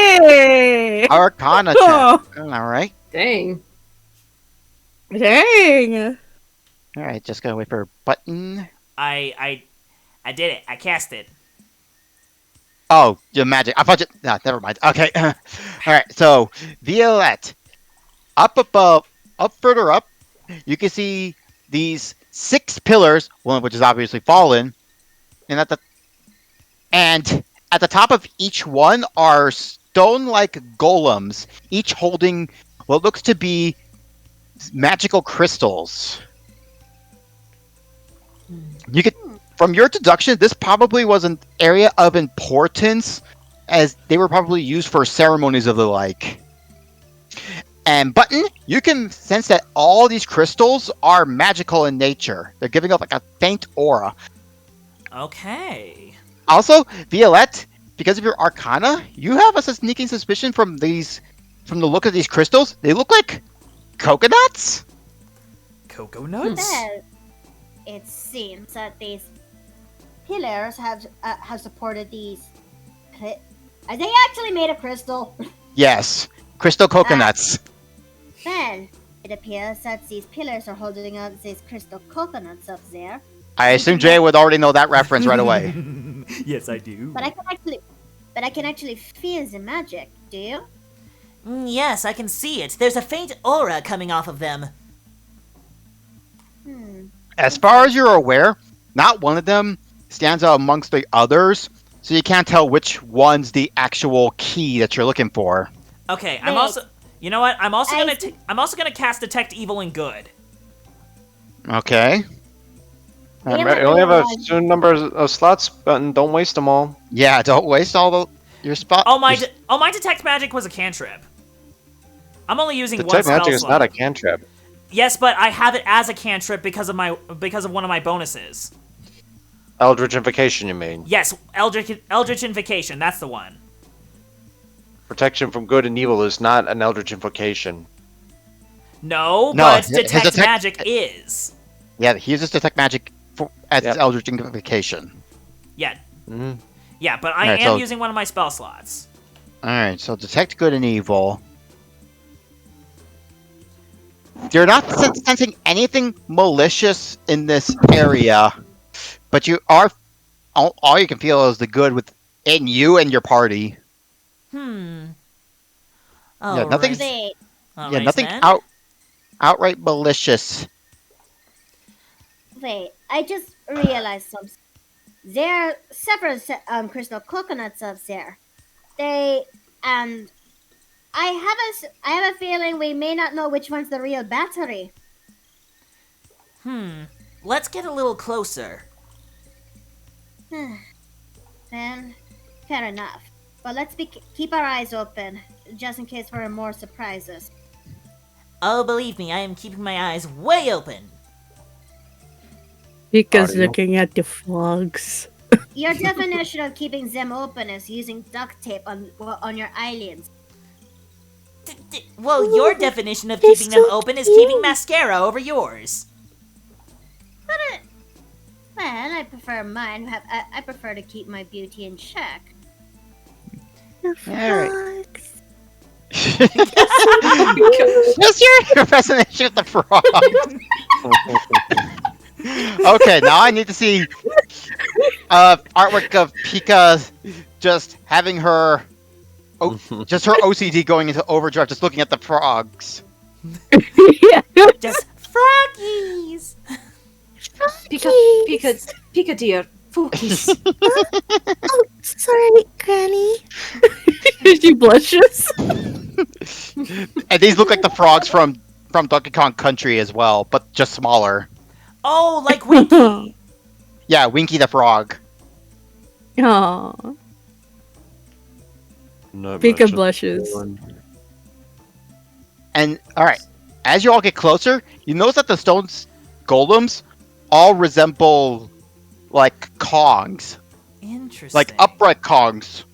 Hey! Arcana check. Oh, All right. Dang. dang! All right. Just gonna wait for a button. I did it. I cast it. Oh, your magic. I thought you. No, never mind. Okay. All right. So, Violette, up above, up further up, you can see these 6 pillars, one of which is obviously fallen, and at the top of each one are stone-like golems, each holding what looks to be magical crystals. You could, from your deduction, this probably was an area of importance, as they were probably used for ceremonies of the like. And Button, you can sense that all these crystals are magical in nature. They're giving off like a faint aura. Okay. Also, Violette, because of your Arcana, you have a sneaking suspicion from the look of these crystals. They look like coconuts. Cocoa nuts? Well, it seems that these pillars have supported these. Are they actually made of crystal? Yes, crystal coconuts. Well, it appears that these pillars are holding up these crystal coconuts up there. I assume Jay would already know that reference right away. Yes, I do. But I can actually feel the magic. Do you? Yes, I can see it. There's a faint aura coming off of them. As far as you're aware, not one of them stands out amongst the others, so you can't tell which one's the actual key that you're looking for. Okay, I'm Wait. also. You know what? I'm also I gonna. see- I'm also gonna cast Detect Evil and Good. Okay. Yeah, You only have a certain number of slots, but don't waste them all. Yeah, don't waste all your spot. Oh my Detect Magic was a cantrip. I'm only using one Detect spell magic is slot. not a cantrip. Yes, but I have it as a cantrip because of one of my bonuses. Eldritch Invocation, you mean? Yes, Eldritch Invocation. That's the one. Protection from good and evil is not an Eldritch invocation. No, No, but his detect detect- magic is. Yeah, he uses detect magic as Yep. Eldritch Invocation. Yeah, Mhm. yeah, but I Alright, am so- using one of my spell slots. Alright, so detect good and evil. You're not sensing anything malicious in this area, but you are. All you can feel is the good within you and your party. Hmm. Yeah, nothing's- Wait, Yeah, nothing outright malicious. wait. I just realized something. There are several crystal coconuts up there. They and I have a feeling we may not know which one's the real battery. Let's get a little closer. Then, fair enough. But let's keep our eyes open, just in case for more surprises. Oh, believe me, I am keeping my eyes way open. Pika's Audio. looking at the frogs. Your definition of keeping them open is using duct tape on your eyelids. Well, your definition of they're keeping them so open is cute. keeping mascara over yours. Well, I prefer mine. I prefer to keep my beauty in check. The Alright. frogs. Just your fascination with the frog. Okay, now I need to see artwork of Pika just having her, just her OCD going into overdrive, just looking at the frogs. Yeah. Just froggies. Pika dear, focus. Oh, sorry, Granny. She blushes. And these look like the frogs from Donkey Kong Country as well, but just smaller. Oh, like Winky. Yeah, Winky the Frog. Aww. No Pika merchant blushes. born. And alright, as you all get closer, you notice that the stone golems all resemble like Kongs. Interesting. Like upright Kongs.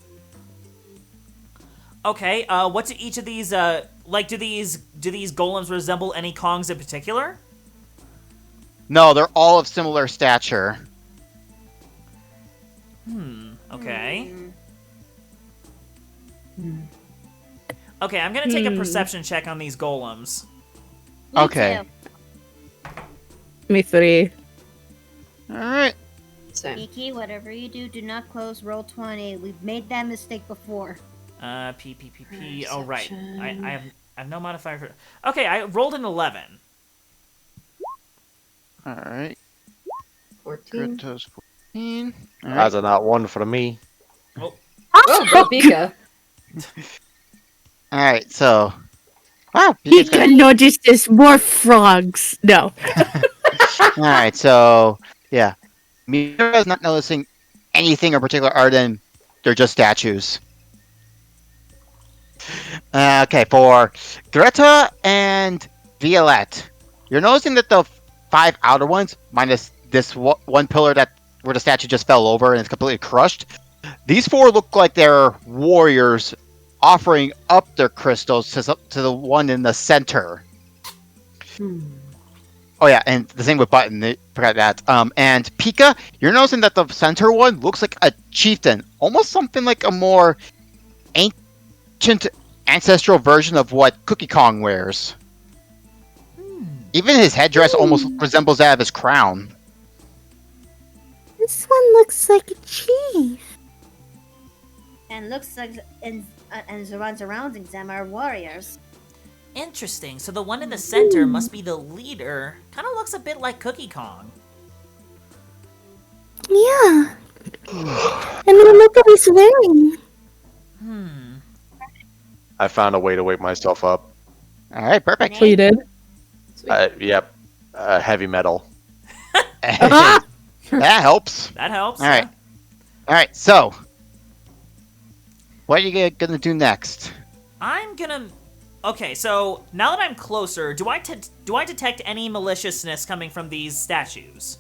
Okay, what's each of these, like, do these golems resemble any Kongs in particular? No, they're all of similar stature. Okay. Okay, I'm gonna take a perception check on these golems. Me Okay. too. Me 3. Alright. Same. Nikki, whatever you do, do not close roll 20. We've made that mistake before. P. Oh, right. Perception. I have no modifier for... Okay, I rolled an 11. Alright. 14. Grito's 14. Alright. That's a not one for me. Oh, go Pika. Alright, so. Wow, Pika's got- Pika notices more frogs. No. Alright, so. Yeah. Mira's not noticing anything in particular other than they're just statues. Okay, for Greta and Violette, you're noticing that the 5 outer ones, minus this one pillar where the statue just fell over and it's completely crushed, these 4 look like they're warriors offering up their crystals to the one in the center. Oh yeah, and the same with Button. They forgot that. And Pika, you're noticing that the center one looks like a chieftain, almost something like a more ancient ancestral version of what Cookie Kong wears. Even his headdress almost resembles that of his crown. This one looks like a chief. And looks like and the ones surrounding them are warriors. Interesting. So the one in the center must be the leader. Kind of looks a bit like Cookie Kong. Yeah. And then look what he's wearing. I found a way to wake myself up. Alright, perfect. So you did? Yep. Heavy metal. That helps. That helps. All right. Alright, so. What are you gonna do next? I'm gonna... Okay, so now that I'm closer, do I detect any maliciousness coming from these statues?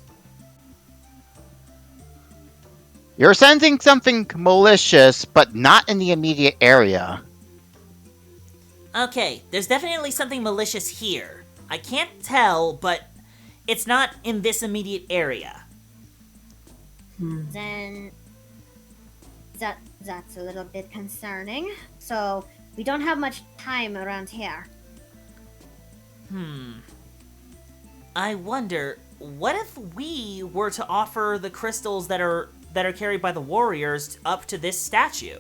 You're sensing something malicious, but not in the immediate area. Okay, there's definitely something malicious here. I can't tell, but it's not in this immediate area. Then that's a little bit concerning. So we don't have much time around here. I wonder, what if we were to offer the crystals that are carried by the warriors up to this statue?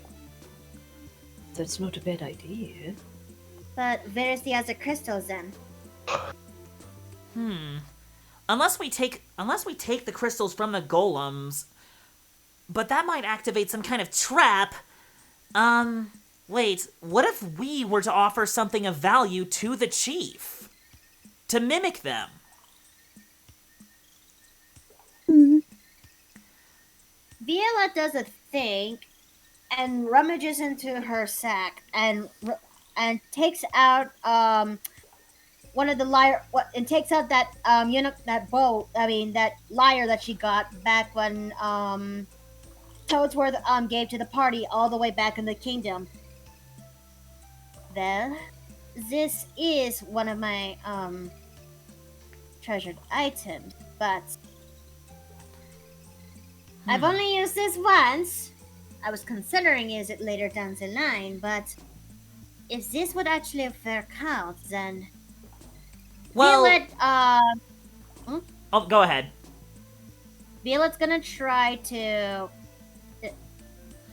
That's not a bad idea. But where's the other crystals then? Unless we take the crystals from the golems, but that might activate some kind of trap. Wait, what if we were to offer something of value to the chief? To mimic them? Viola does a think and rummages into her sack and takes out one of the and takes out that that lyre that she got back when Toadsworth gave to the party all the way back in the kingdom. Well, this is one of my treasured items, but I've only used this once. I was considering using it later down the line, but if this would actually work out, then Well, Violet, go ahead. Violet's gonna try to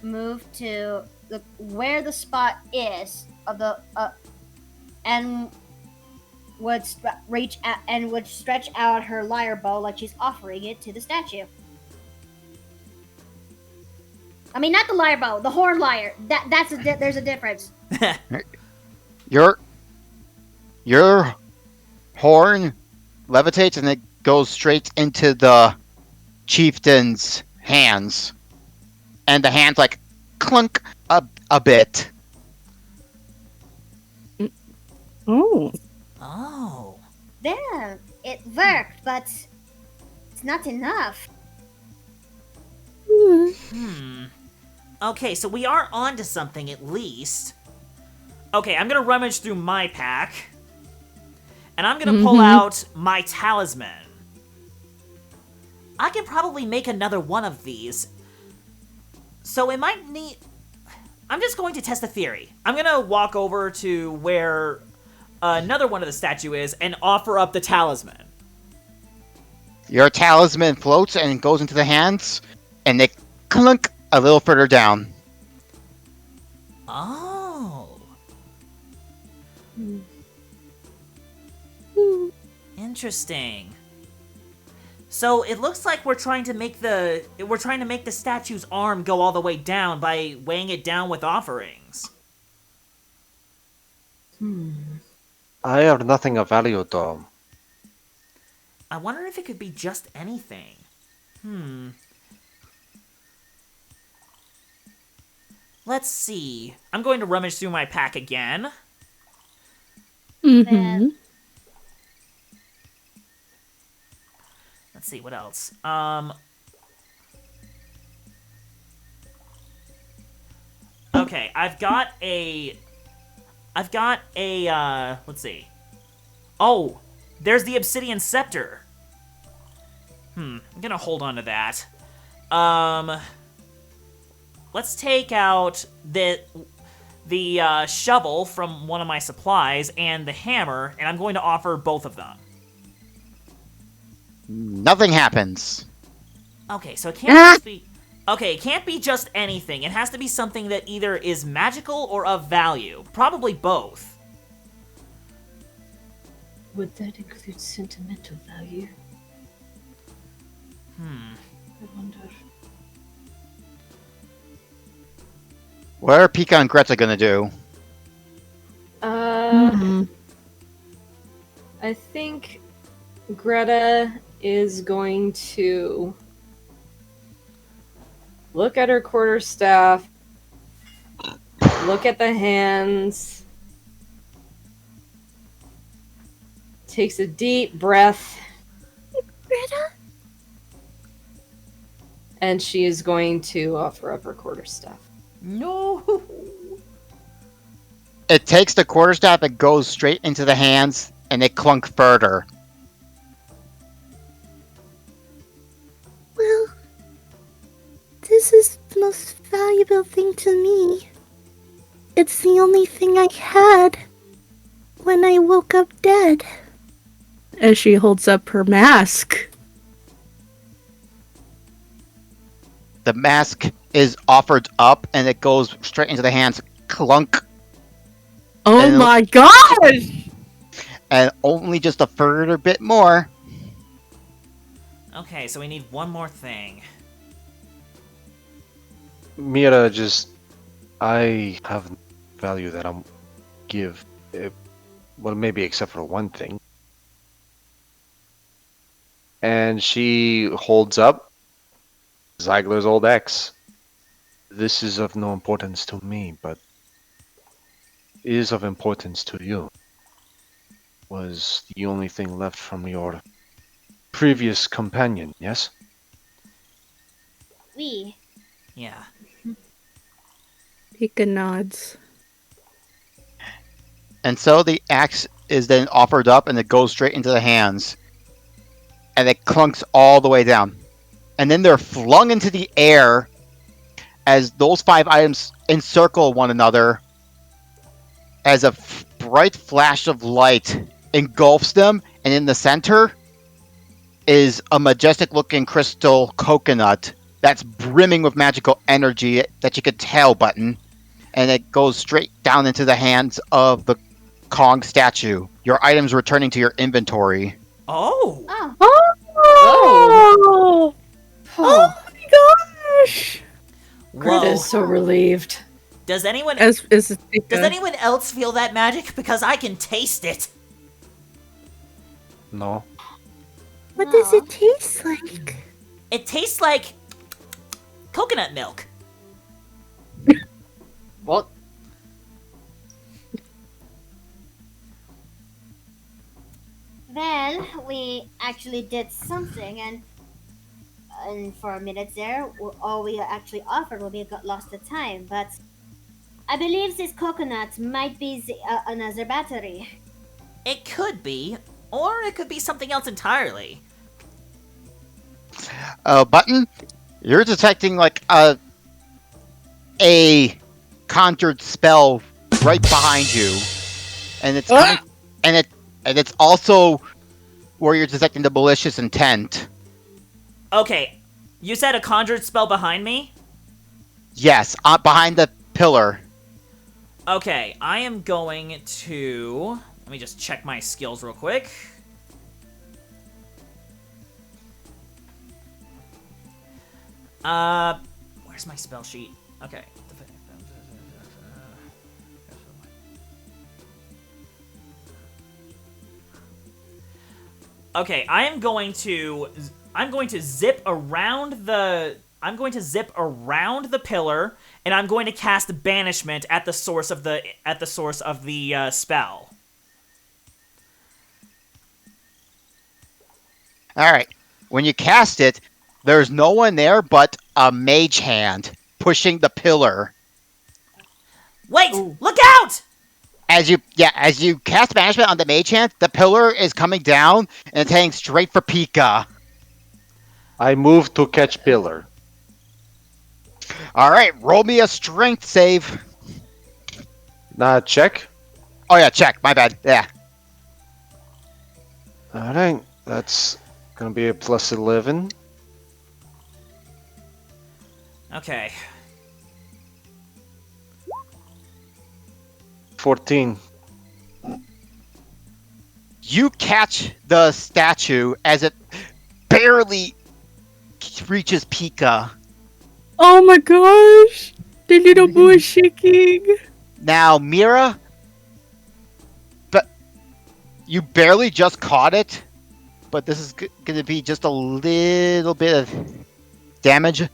move to where the spot is of the and would reach out and would stretch out her lyre bow like she's offering it to the statue. I mean, not the lyre bow, the horn lyre. There's a difference. Your horn levitates and it goes straight into the chieftain's hands, and the hands like clunk a bit. Oh. Oh. Well, it worked, but it's not enough. Okay, so we are onto something at least. Okay, I'm gonna rummage through my pack. And I'm gonna pull out my talisman. I can probably make another one of these. So it might need... I'm just going to test a theory. I'm gonna walk over to where another one of the statue is and offer up the talisman. Your talisman floats and goes into the hands, and they clunk a little further down. Oh. Interesting. So it looks like we're trying to make the statue's arm go all the way down by weighing it down with offerings. I have nothing of value, though. I wonder if it could be just anything. Let's see. I'm going to rummage through my pack again. Let's see, what else? Okay, I've got a, let's see. Oh, there's the obsidian scepter. I'm gonna hold on to that. Let's take out the shovel from one of my supplies and the hammer, and I'm going to offer both of them. Nothing happens. Okay, so it can't just be... Okay, it can't be just anything. It has to be something that either is magical or of value. Probably both. Would that include sentimental value? I wonder. What are Pika and Greta gonna do? I think Greta is going to look at her quarterstaff, look at the hands, takes a deep breath, Greta? and she is going to offer up her quarterstaff. No! It takes the quarterstaff and goes straight into the hands, and they clunk further. Well, this is the most valuable thing to me. It's the only thing I had when I woke up dead. As she holds up her mask. The mask is offered up, and it goes straight into the hands. Clunk. Oh And- my gosh! And only just a further bit more. Okay, so we need one more thing. Mira, I have value that I'm give. Well, maybe except for one thing. And she holds up Ziegler's old ex. This is of no importance to me, but is of importance to you. Was the only thing left from your previous companion, yes? We. Yeah. Pika nods. And so the axe is then offered up, and it goes straight into the hands. And it clunks all the way down. And then they're flung into the air as those 5 items encircle one another as a bright flash of light engulfs them, and in the center is a majestic looking crystal coconut that's brimming with magical energy that you could tell button, and it goes straight down into the hands of the Kong statue. Your items returning to your inventory. Oh! Oh. Oh! Oh my gosh! Greta Whoa. is so relieved. Does anyone As does anyone else feel that magic? Because I can taste it. No. What does it taste like? It tastes like coconut milk. What? Well, we actually did something, and for a minute there, all we actually offered when we got lost at time. But I believe this coconut might be another battery. It could be, or it could be something else entirely. Button, you're detecting like a conjured spell right behind you, and it's coming, and it's also where you're detecting the malicious intent. Okay, you said a conjured spell behind me? Yes, behind the pillar. Okay, I am going to... Let me just check my skills real quick. Where's my spell sheet? Okay. Okay, I'm going to zip around the pillar, and I'm going to cast banishment at the source of the spell. All right. When you cast it, there's no one there but a mage hand pushing the pillar. Wait! Ooh. Look out! As you cast banishment on the mage hand, the pillar is coming down and it's heading straight for Pika. I move to catch pillar. All right, roll me a strength save. Check. Oh yeah, check. My bad. Yeah. Alright, that's gonna be a plus 11. Okay. 14. You catch the statue as it barely reaches Pika. Oh my gosh! The little boy is shaking. Now, Mira, but you barely just caught it, but this is going to be just a little bit of damage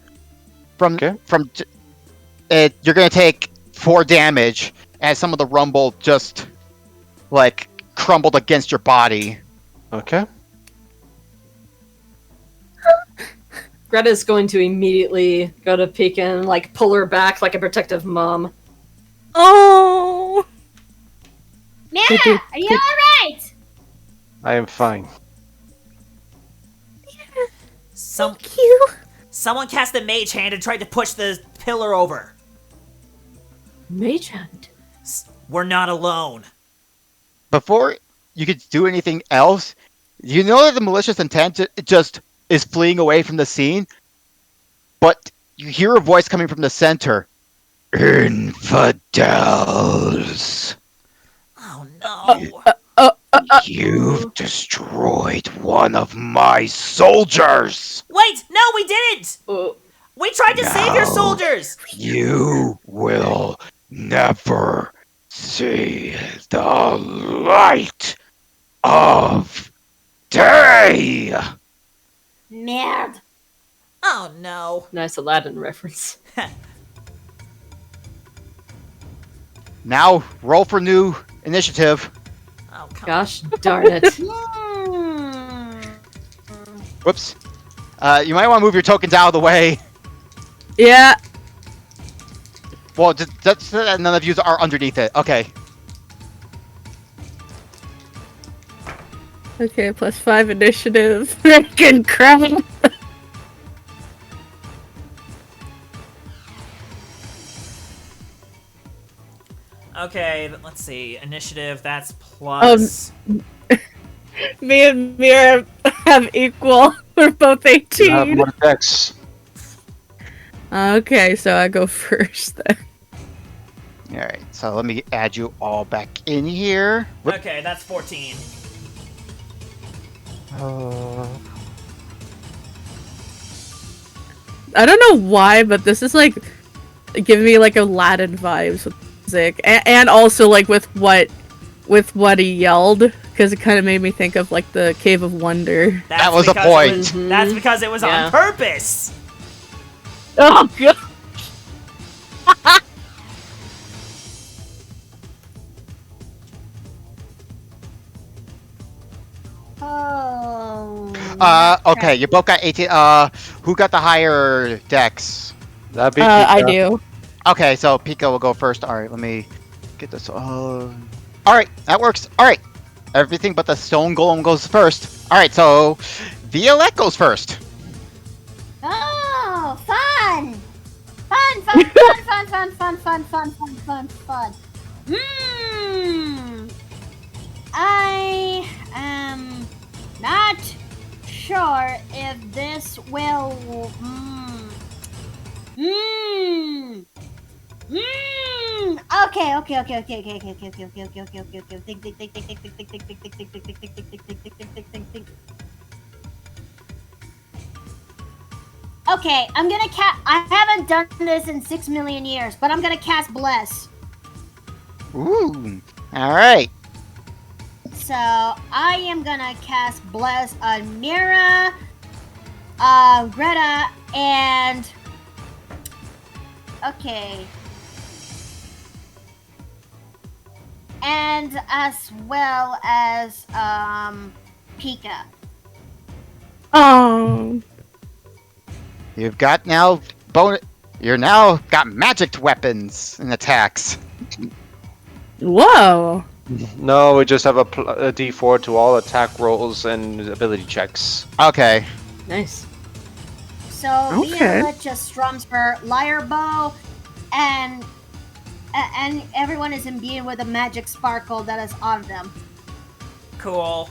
from it. You're going to take 4 damage as some of the rumble just like crumbled against your body. Okay. Greta's going to immediately go to Pika and like pull her back like a protective mom. Oh! Mira, are you alright? I am fine. Thank you. Someone cast a mage hand and tried to push the pillar over. Mage hand. We're not alone. Before you could do anything else, you know that the malicious intent just is fleeing away from the scene, but you hear a voice coming from the center. Infidels. Oh no. You've destroyed one of my soldiers. Wait, no, we didn't. We tried to save your No. soldiers. You will never see the light of day. Merde. Oh no. Nice Aladdin reference. Now roll for new initiative. Oh come Gosh darn it. Whoops. You might want to move your tokens out of the way. Yeah. Well, that's none of you are underneath it. Okay. Okay, +5 initiative. Freaking crap. Okay, let's see. Initiative, that's plus. Me and Mira have equal. We're both You 18. have more dex. Okay, so I go first then. All right. So let me add you all back in here. Okay, that's 14. I don't know why, but this is like giving me like Aladdin vibes with music, and also like with what he yelled, because it kind of made me think of like the Cave of Wonder. That was a because point. it was- that's because it was Yeah. on purpose. Oh god. Oh. Okay. You both got 18. Who got the higher dex? That'd be I Pika. do. Okay, so Pika will go first. All right, let me get this. All right, that works. All right, everything but the stone golem goes first. All right, so Violette goes first. Oh, fun! Fun, fun, fun, fun, fun, fun, fun, fun, fun, fun, fun. I am not sure if this will. Okay. Okay, I'm gonna cast. I haven't done this in 6 million years, but I'm gonna cast Bless. Ooh. All right. So I am gonna cast Bless on Mira, Greta, and okay, and as well as Pika. Oh. You've got now You're now got magic weapons and attacks. Whoa. No, we just have a D4 to all attack rolls and ability checks. Okay. Nice. So Okay. Violet just strums her lyre bow, and everyone is imbued with a magic sparkle that is on them. Cool.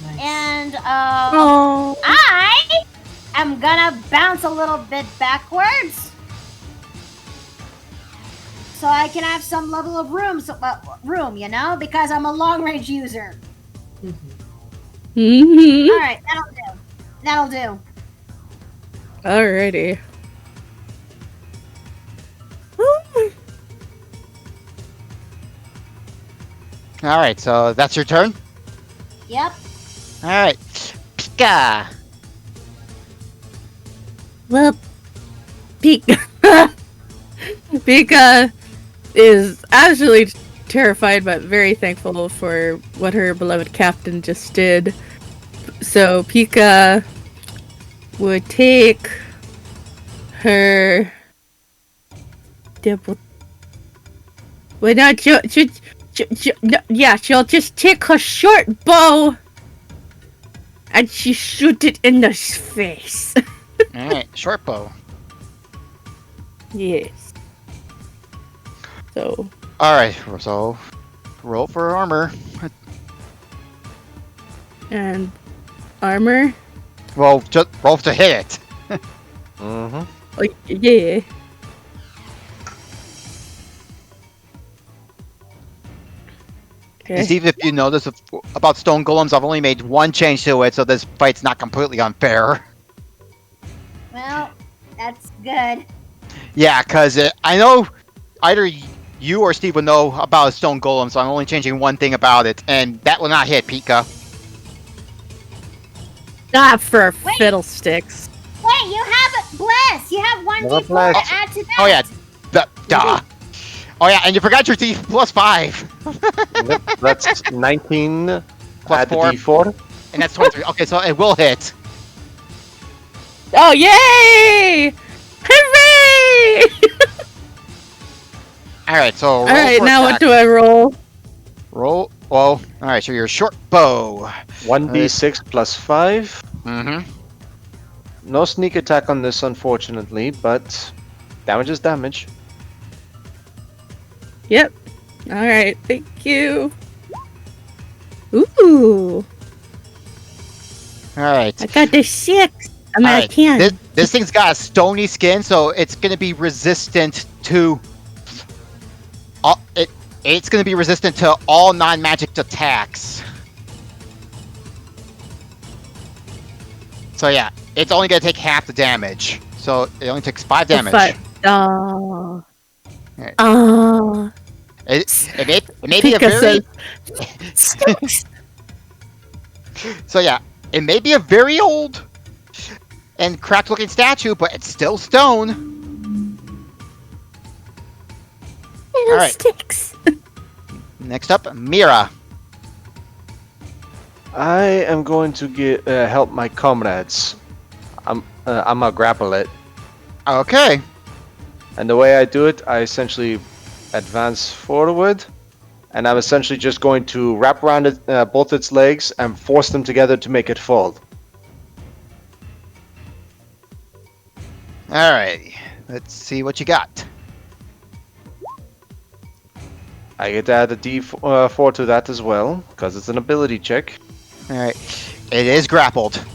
Nice. And Oh. I am gonna bounce a little bit backwards, so I can have some level of room, you know, because I'm a long range user. Mm-hmm. All right, that'll do. Alrighty. All right. So that's your turn. Yep. All right. Pika. Well, Pika. Pika is actually terrified but very thankful for what her beloved captain just did. So Pika would take her double. Wait, no, Yeah, she'll just take her short bow and she shoot it in the face. Alright, short bow. Yes. So. Alright, so roll for armor. And armor. Well, just roll to hit it. Mm-hmm. Oh, yeah. Okay. Steve, if you notice about stone golems, I've only made one change to it, so this fight's not completely unfair. Well, that's good. Yeah, because I know either you or Steve would know about a stone golem, so I'm only changing one thing about it, and that will not hit Pika. Not for Wait. Fiddlesticks. Wait, you have bless. You have one More d4 bless. to add to that. Oh yeah, duh. Oh yeah, and you forgot your D plus 5. Yep, that's 19 Plus at 4. the D4. And that's 23. Okay, so it will hit. Oh, yay! Hooray! Alright, so roll Alright, for now attack. what do I roll? Roll. Well, alright, so your short bow. 1d6 plus 5. Mm-hmm. No sneak attack on this, unfortunately, but damage is damage. Yep. Alright, thank you. Ooh, Alright. I got the 6. I'm at Alright, 10. this thing's got a stony skin, so it's going to be resistant to... It's going to be resistant to all non-magic attacks. So yeah, it's only going to take half the damage. So it only takes 5 damage. Oh. Alright. Oh. It may be a Pika very... says, So yeah, it may be a very old and cracked looking statue, but it's still stone. Alright. Fiddlesticks. Next up, Mira. I am going to help my comrades. I'm gonna grapple it. Okay. And the way I do it, I essentially advance forward, and I'm essentially just going to wrap around both its legs and force them together to make it fall. Alright. Let's see what you got. I get to add a D4 to that as well, because it's an ability check. Alright. It is grappled.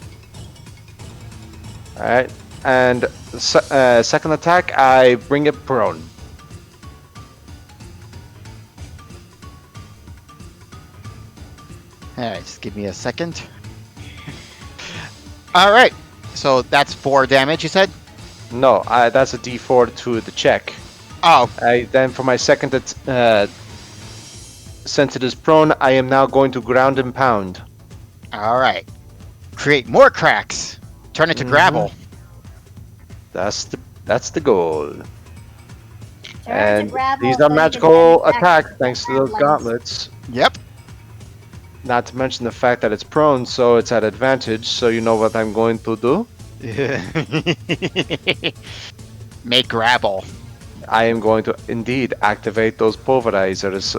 Alright, and second attack, I bring it prone. Alright, just give me a second. Alright. So that's 4 damage, you said? No, that's a D4 to the check. Oh, Then for my second, since it is prone, I am now going to ground and pound. alright. Create more cracks. Turn it to gravel. That's the goal. Turn to And gravel these so are you can magical get back attacks to thanks to the those lens. gauntlets. Yep. Not to mention the fact that it's prone, so it's at advantage. So you know what I'm going to do? Make gravel. I am going to indeed activate those pulverizers.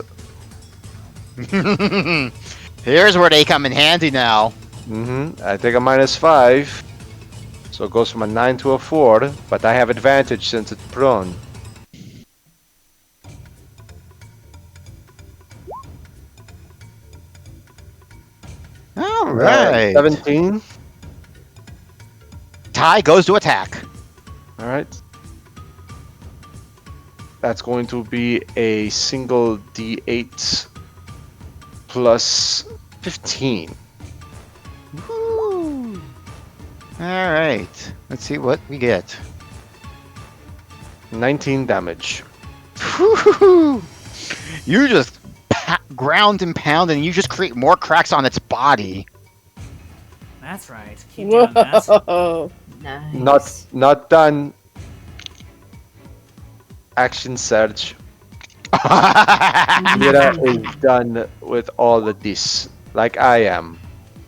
Here's where they come in handy now. I take a -5, so it goes from a 9 to a 4, but I have advantage since it's prone. Alright. 17. Ty goes to attack. Alright. That's going to be a single D8 plus 15. Woo. Alright. Let's see what we get. 19 damage. Woo-hoo-hoo. You just ground and pound and you just create more cracks on its body. That's right. Keep doing that. Whoa. Nice. Not done. Action surge. Mira is done with all of this, like I am.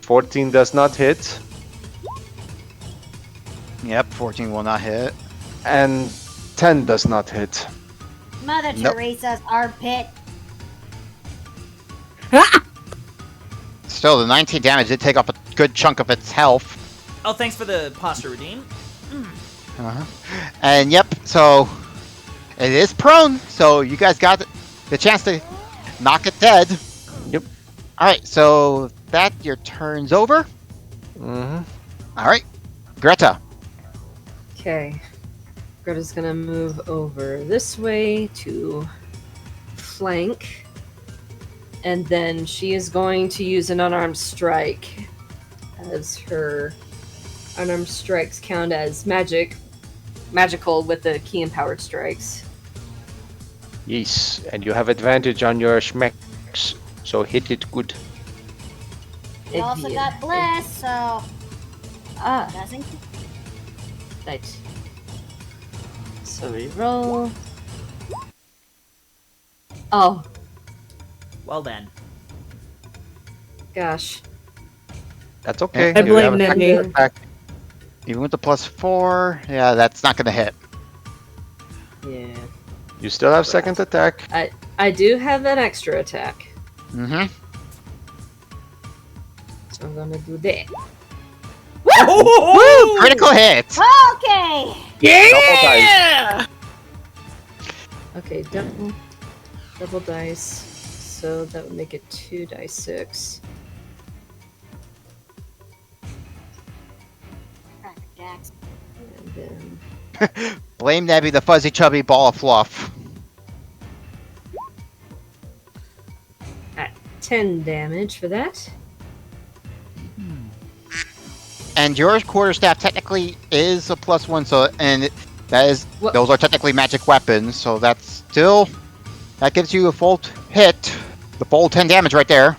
14 does not hit, Yep, 14 will not hit. and 10 does not hit. Mother Nope. Teresa's armpit. Still, the 19 damage did take off a good chunk of its health. Oh, thanks for the posture redeem. And yep, so it is prone, so you guys got the chance to knock it dead. Yep. Alright, so that your turn's over. Mm-hmm. Alright, Greta. Okay. Greta's gonna move over this way to flank. And then she is going to use an unarmed strike, as her unarmed strikes count as magical with the key empowered strikes. Yes, and you have advantage on your schmecks, so hit it good. You also got bless, so doesn't. Right. So we roll. Oh, Well then. gosh. That's okay. I You blame have a Nicky. second attack. Even with the +4, yeah, that's not gonna hit. Yeah. You still have second attack. I do have that extra attack. Mm-hmm. So I'm gonna do that. Woo! Critical hit! Okay. Double dice. Okay, double dice. So that would make it 2d6. Cracker Jacks. And then Blame Nebby, the fuzzy chubby ball of fluff. 10 damage for that. And your quarterstaff technically is a +1, so that is What? those are technically magic weapons, so that's still that gives you a full hit, the full 10 damage right there.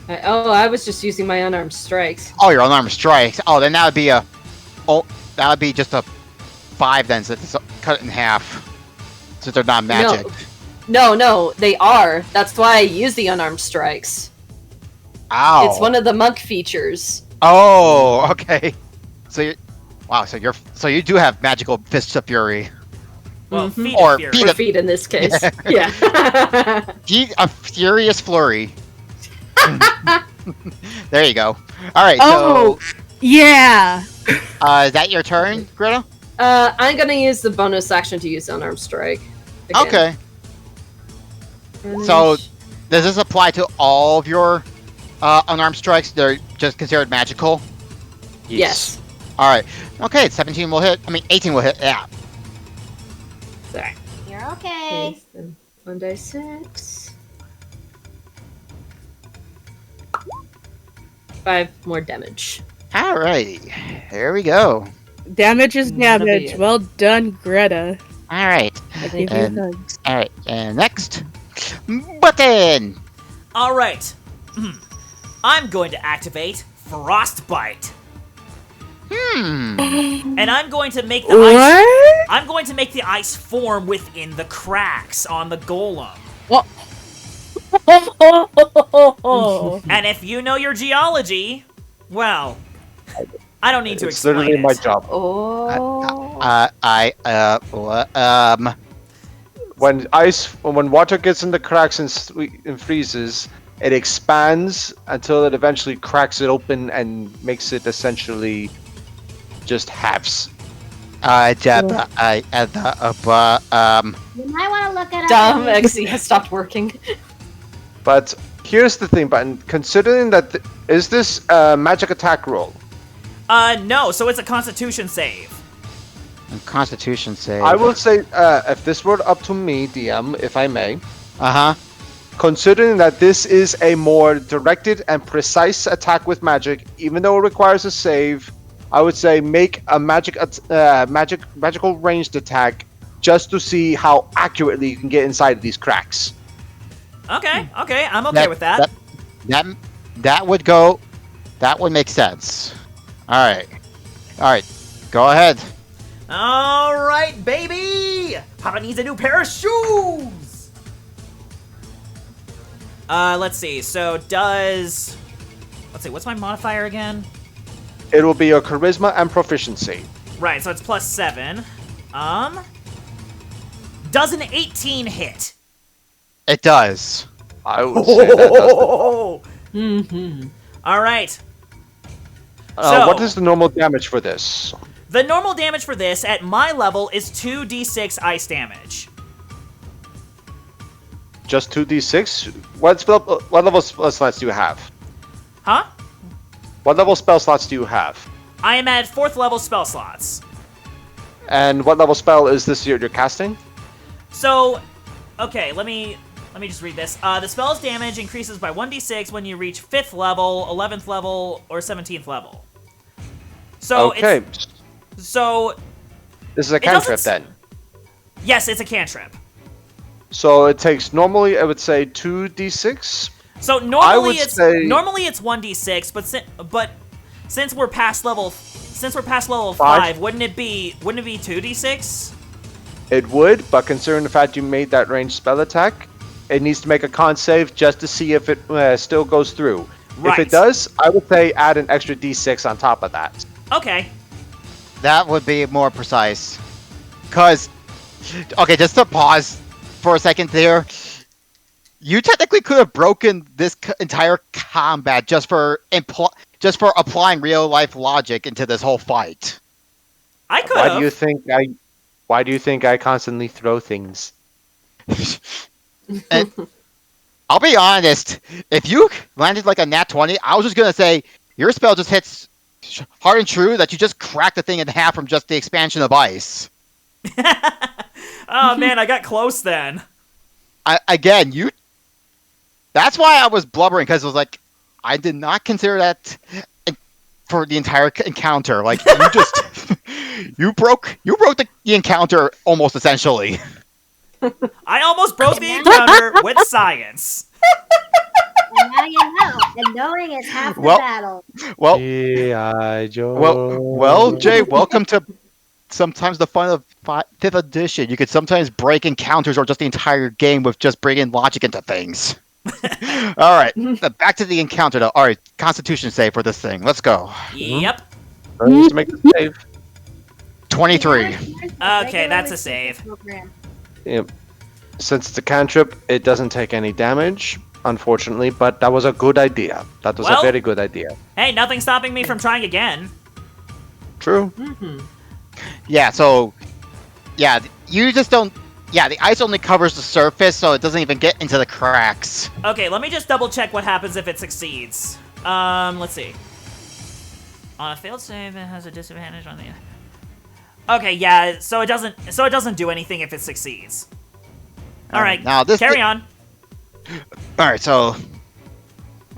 I was just using my unarmed strikes. Oh, your unarmed strikes. Oh, then that would be just a 5 then, so it's cut it in half, since they're not magic. No, they are. That's why I use the unarmed strikes. Ow! It's one of the monk features. Oh, okay. So you do have magical fists of fury. Well, Mhm. feet Or of fury. feet Or feet in this case. Yeah. A furious flurry. There you go. All right. Oh, yeah. So, is that your turn, Greta? I'm gonna use the bonus action to use unarmed strike. Again. Okay. Finish. So, does this apply to all of your unarmed strikes? They're just considered magical. Yes. All right. Okay. 17 will hit. I mean, 18 will hit. Yeah. Sorry. You're okay. Okay, so 1d6. 5 more damage. All right. There we go. Damage is That'll be damage. it. Well done, Greta. All right. I give you And- hugs. All right. And next, Button. All right. I'm going to activate Frostbite, and I'm going to make the ice. What? I'm going to make the ice form within the cracks on the golem. And if you know your geology, well, I don't need to It's explain literally it. my job. Oh. When water gets in the cracks and freezes, it expands until it eventually cracks it open and makes it essentially just halves. You might want to look at Dumb XE has stopped working. But here's the thing, Button. Considering that, is this a magic attack roll? No, so it's a Constitution save. Constitution save. I will say, if this were up to me, DM, if I may, Uh huh. considering that this is a more directed and precise attack with magic, even though it requires a save, I would say make a magical ranged attack just to see how accurately you can get inside of these cracks. Okay, I'm okay with that. That would go. That would make sense. All right. Go ahead. All right, baby. Papa needs a new pair of shoes. Let's see. So let's see. What's my modifier again? It will be your charisma and proficiency. Right. So it's +7. Does an 18 hit? It does. I would say that does it. Mm-hmm. All right. So- What is the normal damage for this? The normal damage for this at my level is 2d6 ice damage. Just 2d6? What level spell slots do you have? Huh? What level spell slots do you have? I am at 4th level spell slots. And what level spell is this you're casting? So, okay, let me just read this. The spell's damage increases by 1d6 when you reach 5th level, 11th level, or 17th level. So Okay. So This is a cantrip then. yes, it's a cantrip. So it takes normally I would say 2d6. So normally it's 1d6, but since we're past level 5, wouldn't it be 2d6? It would, but considering the fact you made that ranged spell attack, it needs to make a con save just to see if it still goes through. Right. If it does, I would say add an extra d6 on top of that. Okay. That would be more precise. Cause, okay, just to pause for a second there. You technically could have broken this entire combat just for applying real life logic into this whole fight. I could Why have. do you think I constantly throw things? And I'll be honest, if you landed like a nat 20, I was just gonna say your spell just hits hard and true that you just cracked the thing in half from just the expansion of ice. Oh man, I got close then. That's why I was blubbering, because it was like, I did not consider that for the entire encounter. Like, you just, you broke the encounter almost essentially. I almost broke the encounter with science. And now you know. And knowing is half the battle. Well, G.I. Joe. well, Jay, welcome to sometimes the fun of 5th edition. You could sometimes break encounters or just the entire game with just bringing logic into things. All right, back to the encounter though. All right, Constitution save for this thing. Let's go. Yep. I need to make a save. 23. Okay, that's a save. Yep. Since it's a cantrip, it doesn't take any damage, unfortunately, but that was a good idea. That was a very good idea. Hey, nothing's stopping me from trying again. True. Yeah. So, yeah, you just don't. Yeah, the ice only covers the surface, so it doesn't even get into the cracks. Okay, let me just double check what happens if it succeeds. Let's see. On a failed save, it has a disadvantage on the. Okay, yeah, so it doesn't do anything if it succeeds. All right, now this carry on. All right, so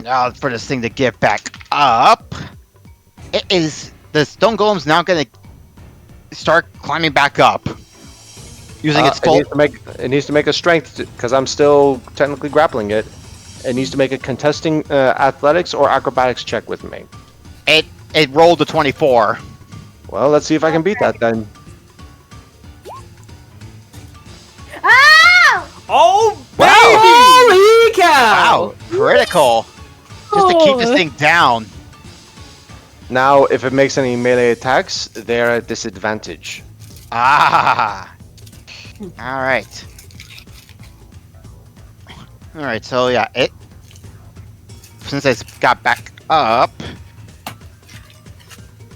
now for this thing to get back up, the stone golem's now gonna start climbing back up. Using its full. It needs to make a strength because I'm still technically grappling it. It needs to make a contesting athletics or acrobatics check with me. It rolled a 24. Well, let's see if I can beat that then. Oh! Oh, Holy cow! Wow, critical. Just to keep this thing down. Now, if it makes any melee attacks, they're at disadvantage. Ah. All right. All right. So yeah, since it's got back up,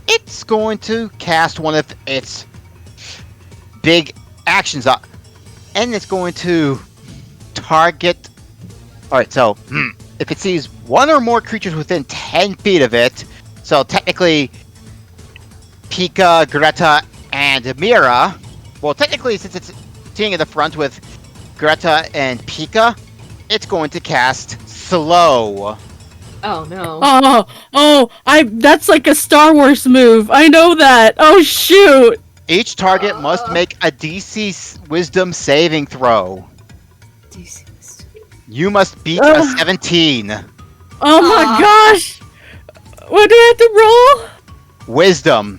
it's going to cast one of its big actions up, and it's going to target. All right. So if it sees one or more creatures within 10 feet of it, so technically, Pika, Greta, and Mira. Well, technically, since it's sitting in the front with Greta and Pika, it's going to cast Slow. Oh no. That's like a Star Wars move. I know that. Oh shoot. Each target must make a DC Wisdom saving throw. You must beat a 17. Oh my gosh. What do I have to roll? Wisdom.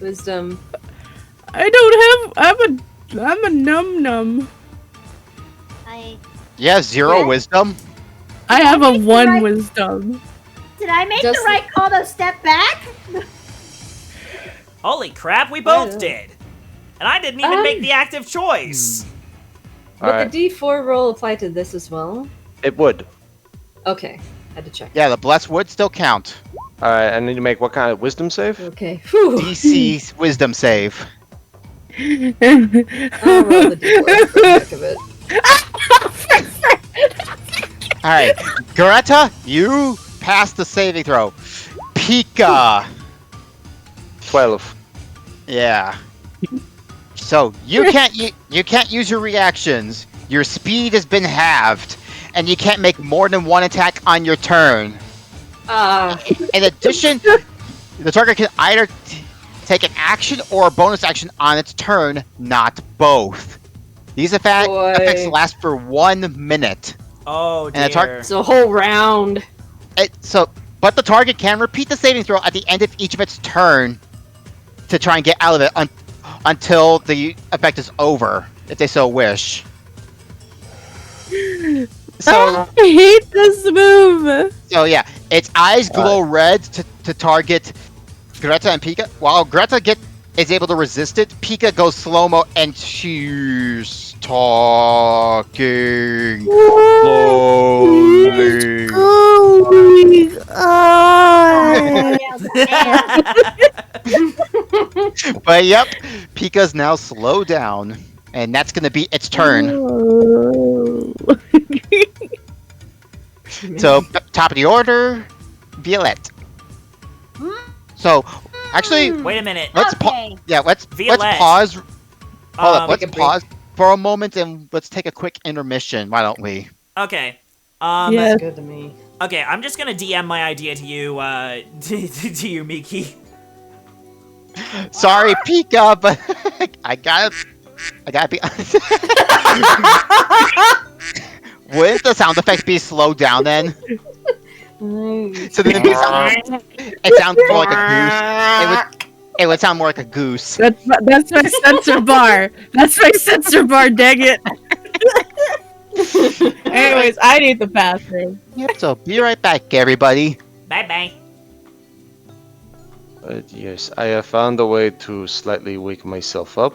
I don't have. I'm a num. You have 0 wisdom? I have a 1 wisdom. Did I make the right call to step back? holy crap, we both did. And I didn't even make the active choice. Would the D4 roll apply to this as well? It would. Okay, had to check. Yeah, the blessed would still count. All right, I need to make what kind of wisdom save? Okay. Whew. DC's wisdom save. I'll roll the d4 for the heck of it. All right, Greta, you passed the saving throw. Pika. 12. Yeah. So you can't use your reactions. Your speed has been halved, and you can't make more than one attack on your turn. In addition, the target can either take an action or a bonus action on its turn, not both. These effects last for 1 minute. Oh dear. And It's a whole round. But the target can repeat the saving throw at the end of each of its turn to try and get out of it until the effect is over, if they so wish. So I hate this move. So yeah, its eyes glow red to target Greta and Pika. While Greta is able to resist it, Pika goes slow-mo and she's talking slowly. But yep, Pika's now slowed down, and that's gonna be its turn. So top of the order, Violette. So actually, Wait a minute. let's let's Violette. pause. Hold up, let's Take a pause for a moment and let's take a quick intermission. Why don't we? Okay. Yes. Good to me. Okay, I'm just gonna DM my idea to you, to you, Miki. Sorry, Pika, but I gotta be honest. Wouldn't the sound effects be slowed down then? So then it sounds more like a goose. It would sound more like a goose. That's my censor bar. That's my censor bar, dang it. Anyways, I need the bathroom. Yep, so be right back, everybody. Bye bye. But yes, I have found a way to slightly wake myself up.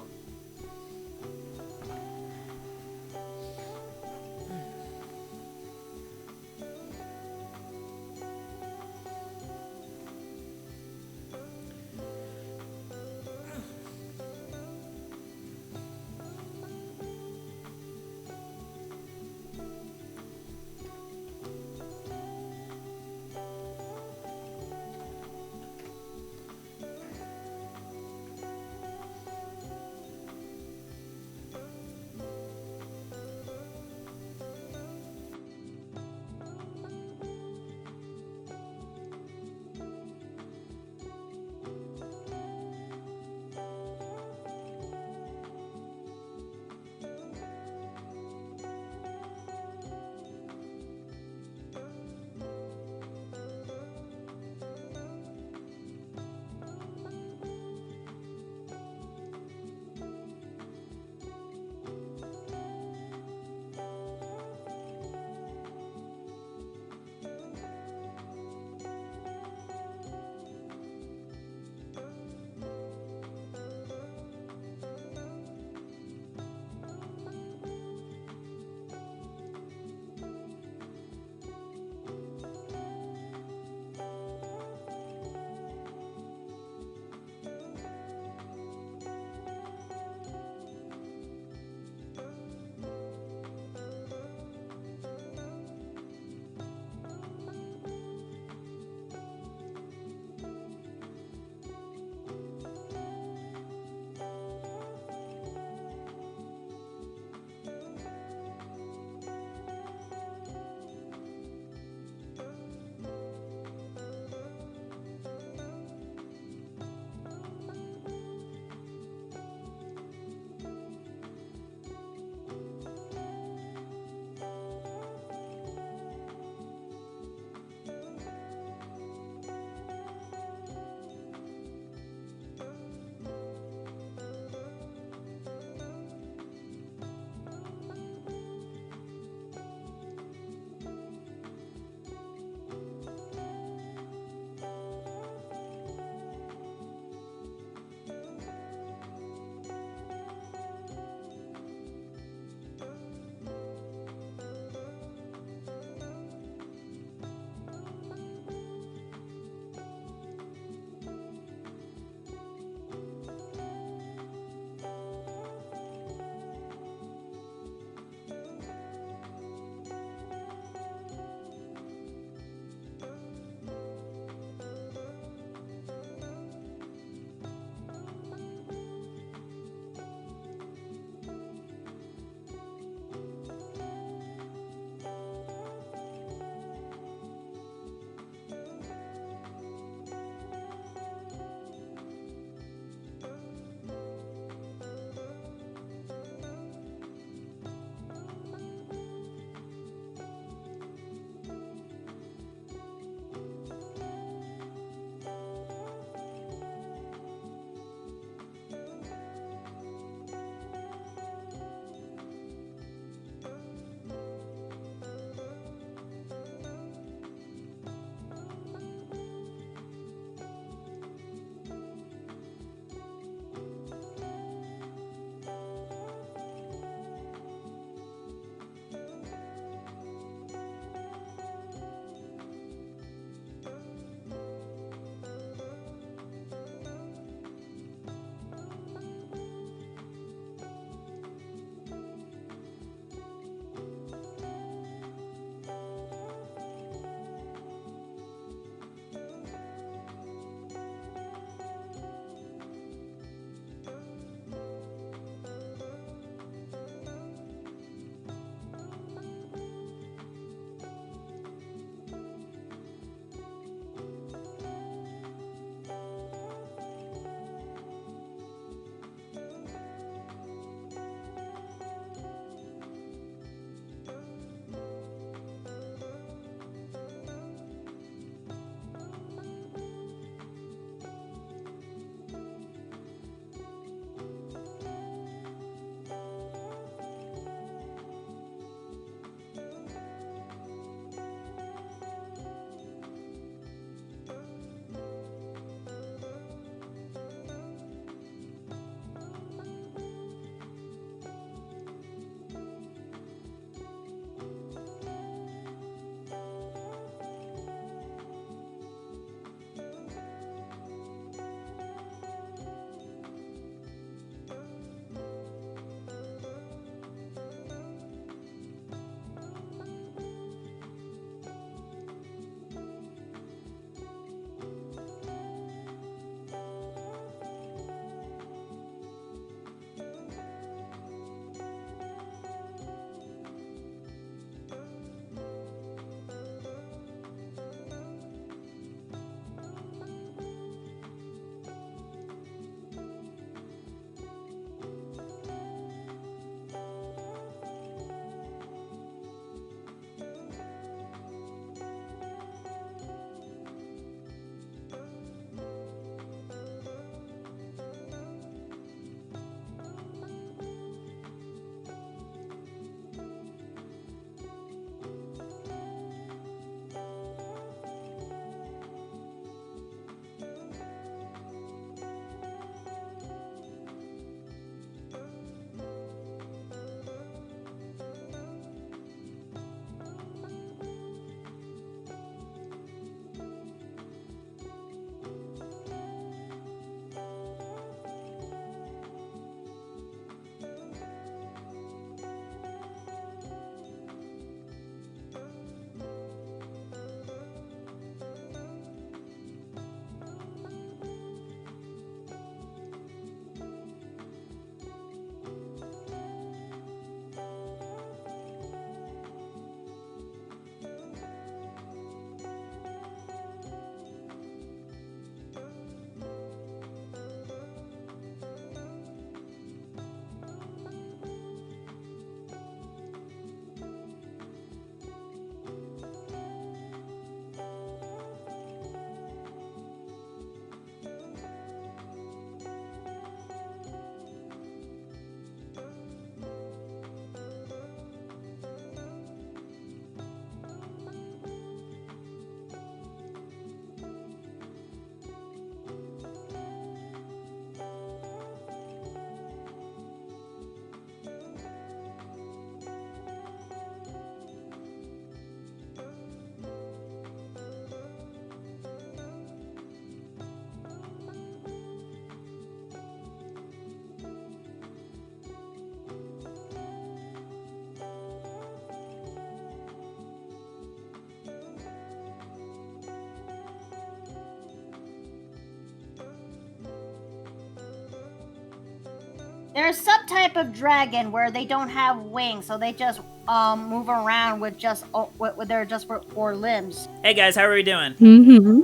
There's some type of dragon where they don't have wings, so they just move around with just with their just four limbs. Hey guys, how are we doing? Mm-hmm.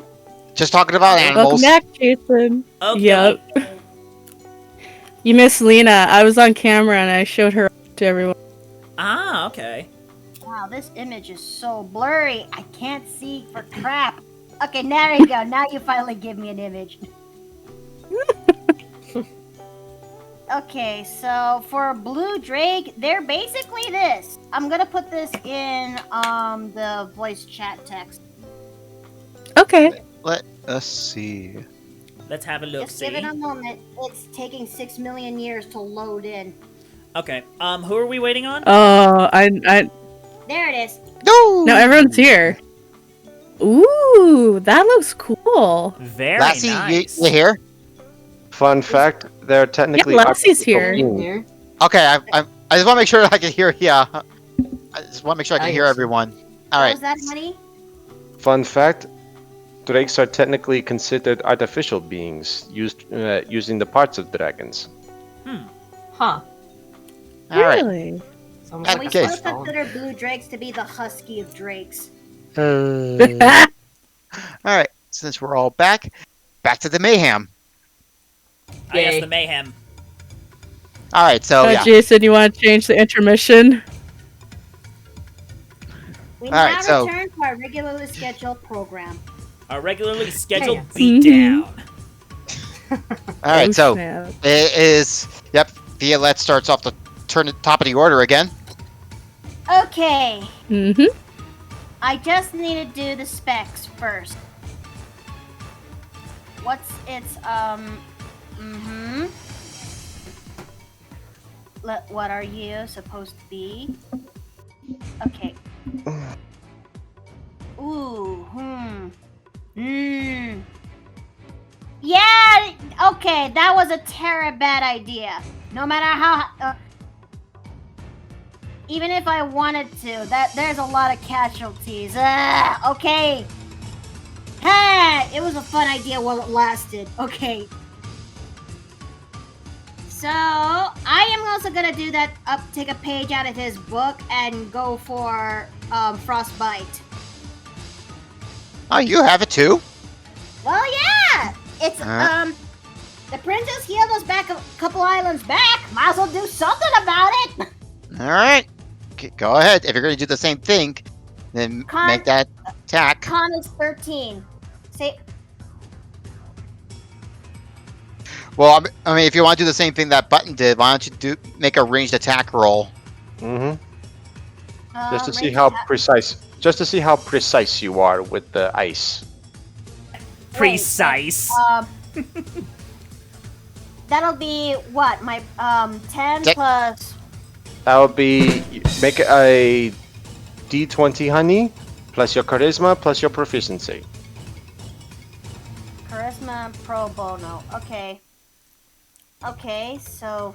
Just talking about Welcome animals. back, Jason. Okay. Yep. You missed Lena. I was on camera and I showed her to everyone. Ah, okay. Wow, this image is so blurry. I can't see for crap. Okay, there you go. Now you finally give me an image. Okay, so for Blue Drake, they're basically this. I'm gonna put this in the voice chat text. Okay. Let us see. Let's have a look. Just give it a moment. It's taking 6 million years to load in. Okay. Who are we waiting on? Oh, There it is. No, everyone's here. Ooh, that looks cool. Very Lassie, nice. you here? Fun fact: they're technically Yeah, Lassie's here. Here. Okay, I just want to make sure I can hear. Yeah, I just want to make sure I can hear everyone. All What right. was that, honey? Fun fact: drakes are technically considered artificial beings using the parts of dragons. Huh. All right. Really? Sounds And We like Okay. still a phone. consider blue drakes to be the husky of drakes. All right. Since we're all back to the mayhem. Ah, yes, Yay. the mayhem. All right. So yeah. Jason, you want to change the intermission? We All right, now so- return to our regularly scheduled program. Our regularly scheduled Yes. Mhm. beatdown. All right. Oh, So snap. it is. Yep. Violette starts off the top of the order again. Okay, Mm-hmm. I just need to do the specs first. What's its what are you supposed to be? Okay. Ooh, Yeah, okay, that was a terrible bad idea. No matter how even if I wanted to, there's a lot of casualties. Okay. Hey, it was a fun idea while it lasted. Okay. So I am also gonna do that. Take a page out of his book and go for frostbite. Oh, you have it too. Well, yeah. It's Huh? the princess healed us back a couple islands back. Might as well do something about it. All right. Okay, go ahead. If you're going to do the same thing, then make that attack. Con is 13. Say. Well, I mean, if you want to do the same thing that Button did, why don't you make a ranged attack roll? Mm-hmm. Just to see Ranged how attack- precise. Just to see how precise you are with the ice. Precise. That'll be what? My 10 Six. plus. That would be make a D20, honey, plus your charisma, plus your proficiency. Charisma pro bono. Okay. Okay, so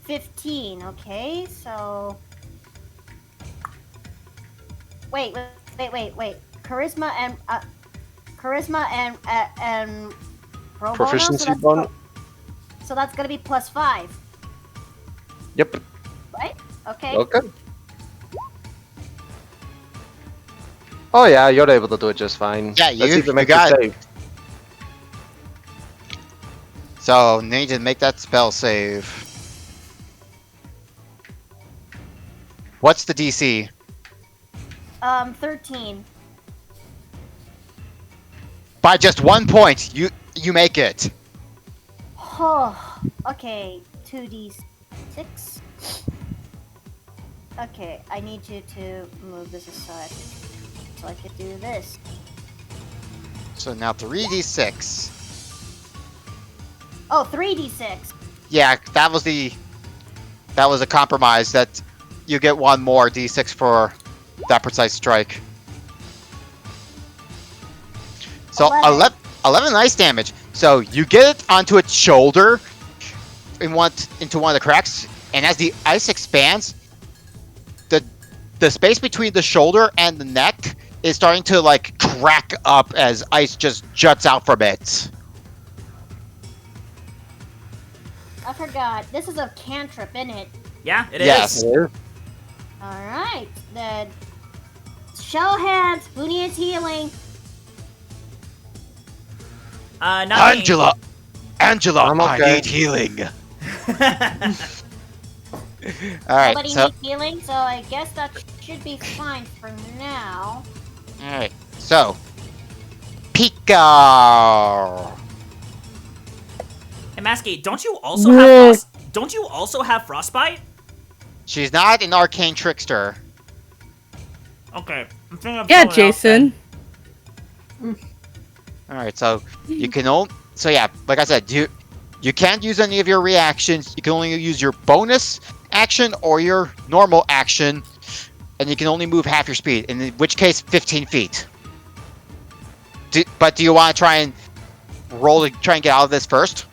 15. Okay, so wait. Charisma and pro bono. Proficiency bonus. So that's gonna be plus 5, Yep. right? Okay. Okay. Oh yeah, you're able to do it just fine. Yeah, Let's you even make got the it. save. So, need to make that spell save. What's the DC? 13. By just 1 point, you make it. Oh, okay. 2d6. Okay, I need you to move this aside so I can do this. So now 3d6. Oh, 3d6. Yeah, that was a compromise. That you get one more d6 for that precise strike. So 11 ice damage. So you get it onto its shoulder into one of the cracks, and as the ice expands, the space between the shoulder and the neck is starting to like crack up as ice just juts out from it. I forgot. This is a cantrip, isn't it? Yeah, it is. Yes. Alright, then. Show hands. Who needs healing? Not me. Angela, I'm I okay. need healing. All right, Nobody so needs healing, so I guess that should be fine for now. all right, so Pika. Hey, Masky, don't you also have Don't you also have frostbite? She's not an arcane trickster. Okay. I'm thinking of Yeah, someone else then. Jason. All right, so you can only like I said, you can't use any of your reactions. You can only use your bonus action or your normal action, and you can only move half your speed. In which case, 15 feet. But do you want to try and try and get out of this first?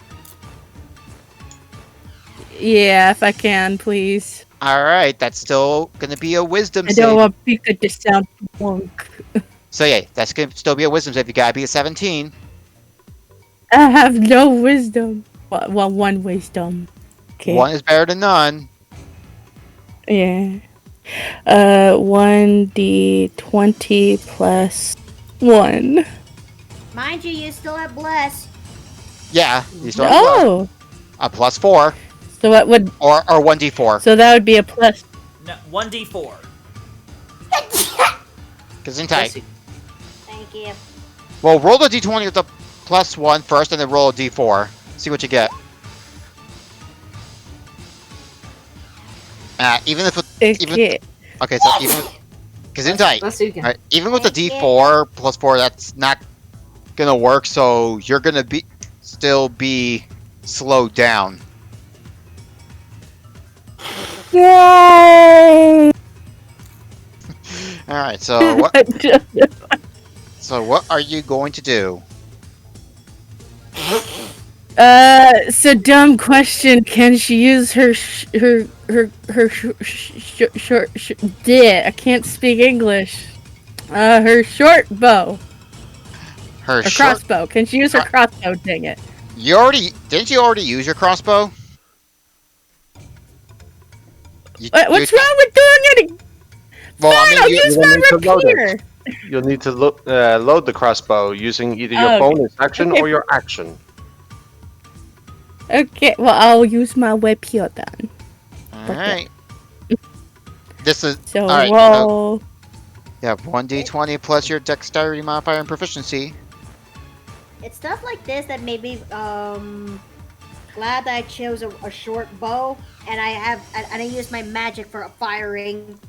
Yeah, if I can, please. All right, that's still gonna be a wisdom I save. don't want Pika to sound drunk. So yeah, that's gonna still be a wisdom save. You gotta be a 17. I have no wisdom. Well, one wisdom. Okay. One is better than none. Yeah. 1d20 plus 1. Mind you still have bless. Yeah, you still have Oh! a plus 4 So what would... or 1d4. So that would be a plus... No, 1d4. Cause in tight. Thank you. Well, roll the d20 with the plus 1 first, and then roll a d4. See what you get. Even if Okay. okay, so even because in tight. Let's do again. Alright, even with the d4 plus 4, that's not gonna work. So you're gonna still be slowed down. Yay! All right. So what? So what are you going to do? So dumb question. Can she use her short? I can't speak English. Her short bow. Her Or short. crossbow. Can she use her crossbow? Dang it. Didn't you already use your crossbow? What's wrong with doing it? Well, Fine, I'll use my need to load it. repeater. You'll need to load the crossbow using either your Oh, bonus action okay. or your action. Okay, well I'll use my rapier then. All right. This is So all right. roll. Yeah, 1d20 plus your dexterity modifier and proficiency. It's stuff like this that made me glad that I chose a short bow, and I used my magic for firing.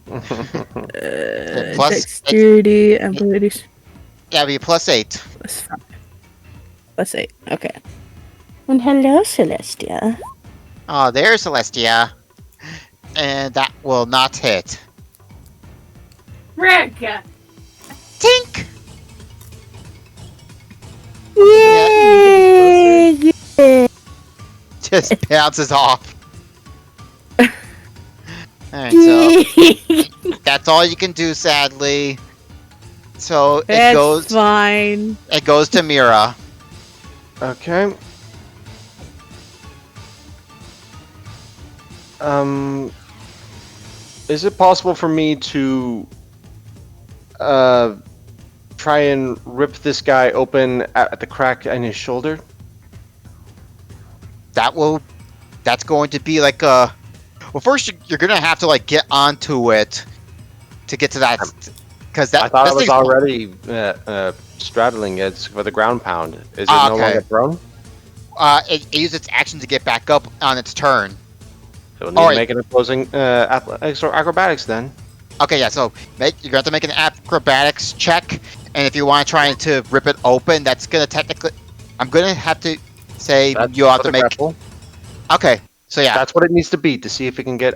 Plus Dexterity, abilities. Yeah, it'd be plus 8. Plus 5. Plus 8. Okay. And hello, Celestia. Oh, there's Celestia. And that will not hit. Rebecca. Tink! Yay! Yeah. Just bounces off. Alright, so that's all you can do, sadly. So That's it goes fine. to Mira. Okay. Is it possible for me to try and rip this guy open at the crack in his shoulder? That's going to be like a... Well, first you're gonna have to like get onto it to get to that, because I thought I was already straddling it for the ground pound. Is it no longer prone? It uses its action to get back up on its turn. So we'll need to make an opposing athletics or acrobatics then. Okay, yeah. So you're gonna have to make an acrobatics check, and if you want to try to rip it open, that's gonna technically. I'm gonna have to say you have to make. Grapple. Okay, so yeah. That's what it needs to be to see if it can get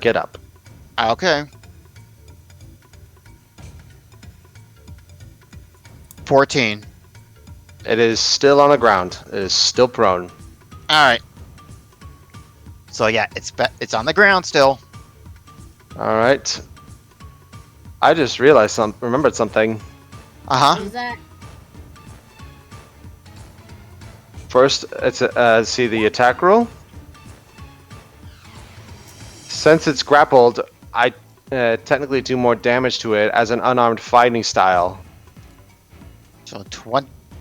get up. Okay. 14. It is still on the ground. It is still prone. All right. So yeah, it's on the ground still. All right. I just realized remembered something. Uh huh. What is that? First, it's see the attack roll. Since it's grappled, I technically do more damage to it as an unarmed fighting style. So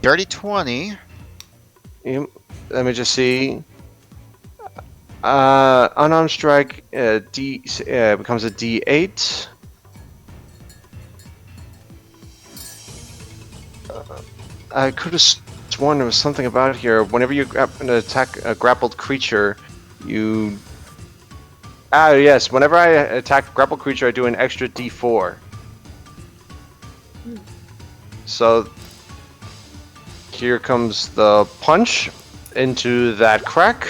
dirty 20. Let me just see. Unarmed strike becomes a D8. I could have sworn there was something about here. Whenever you attack a grappled creature, you... yes. Whenever I attack a grappled creature, I do an extra D4. So... here comes the punch into that crack.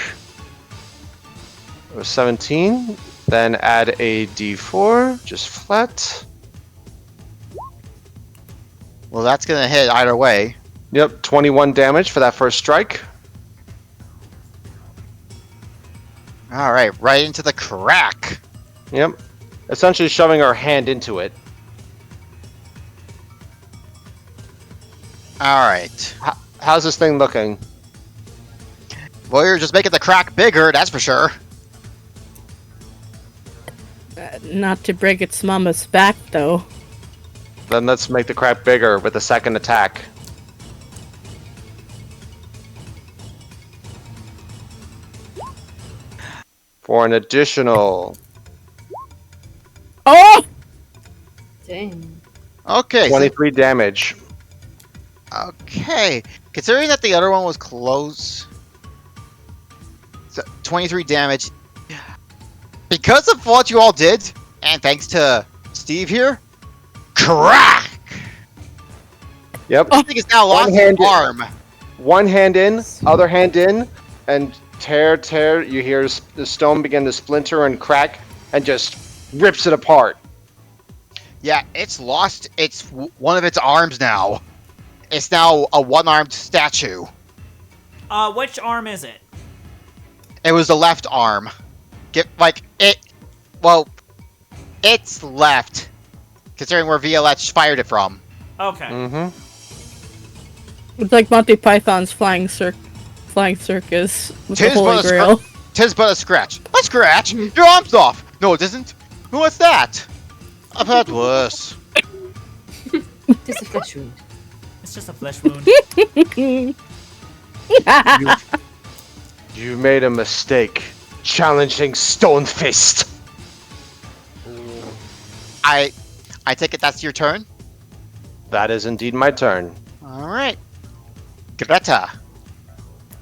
17. Then add a D4, just flat. Well, that's gonna hit either way. Yep, 21 damage for that first strike. All right, right into the crack. Yep. Essentially shoving our hand into it. All right. How's this thing looking? Well, you're just making the crack bigger, that's for sure. Not to break its mama's back, though. Then let's make the crack bigger with the second attack. For an additional... Oh! Dang. Okay. 23 damage. Okay. Considering that the other one was close, so 23 damage. Because of what you all did, and thanks to Steve here, crack! Yep. I think it's now lost its arm. One hand in, other hand in, and tear. You hear the stone begin to splinter and crack, and just rips it apart. Yeah, it's lost one of its arms now. It's now a one-armed statue. Which arm is it? It was the left arm. It's left, considering where Violette fired it from. Okay. Mm-hmm. It's like Monty Python's flying circus with the Holy Grail. Tis but a scratch. A scratch? Your arm's off! No, it isn't. What's that? I've had worse. Just a flesh wound. It's just a flesh wound. You made a mistake challenging Stone Fist. I take it that's your turn? That is indeed my turn. Alright. Greta.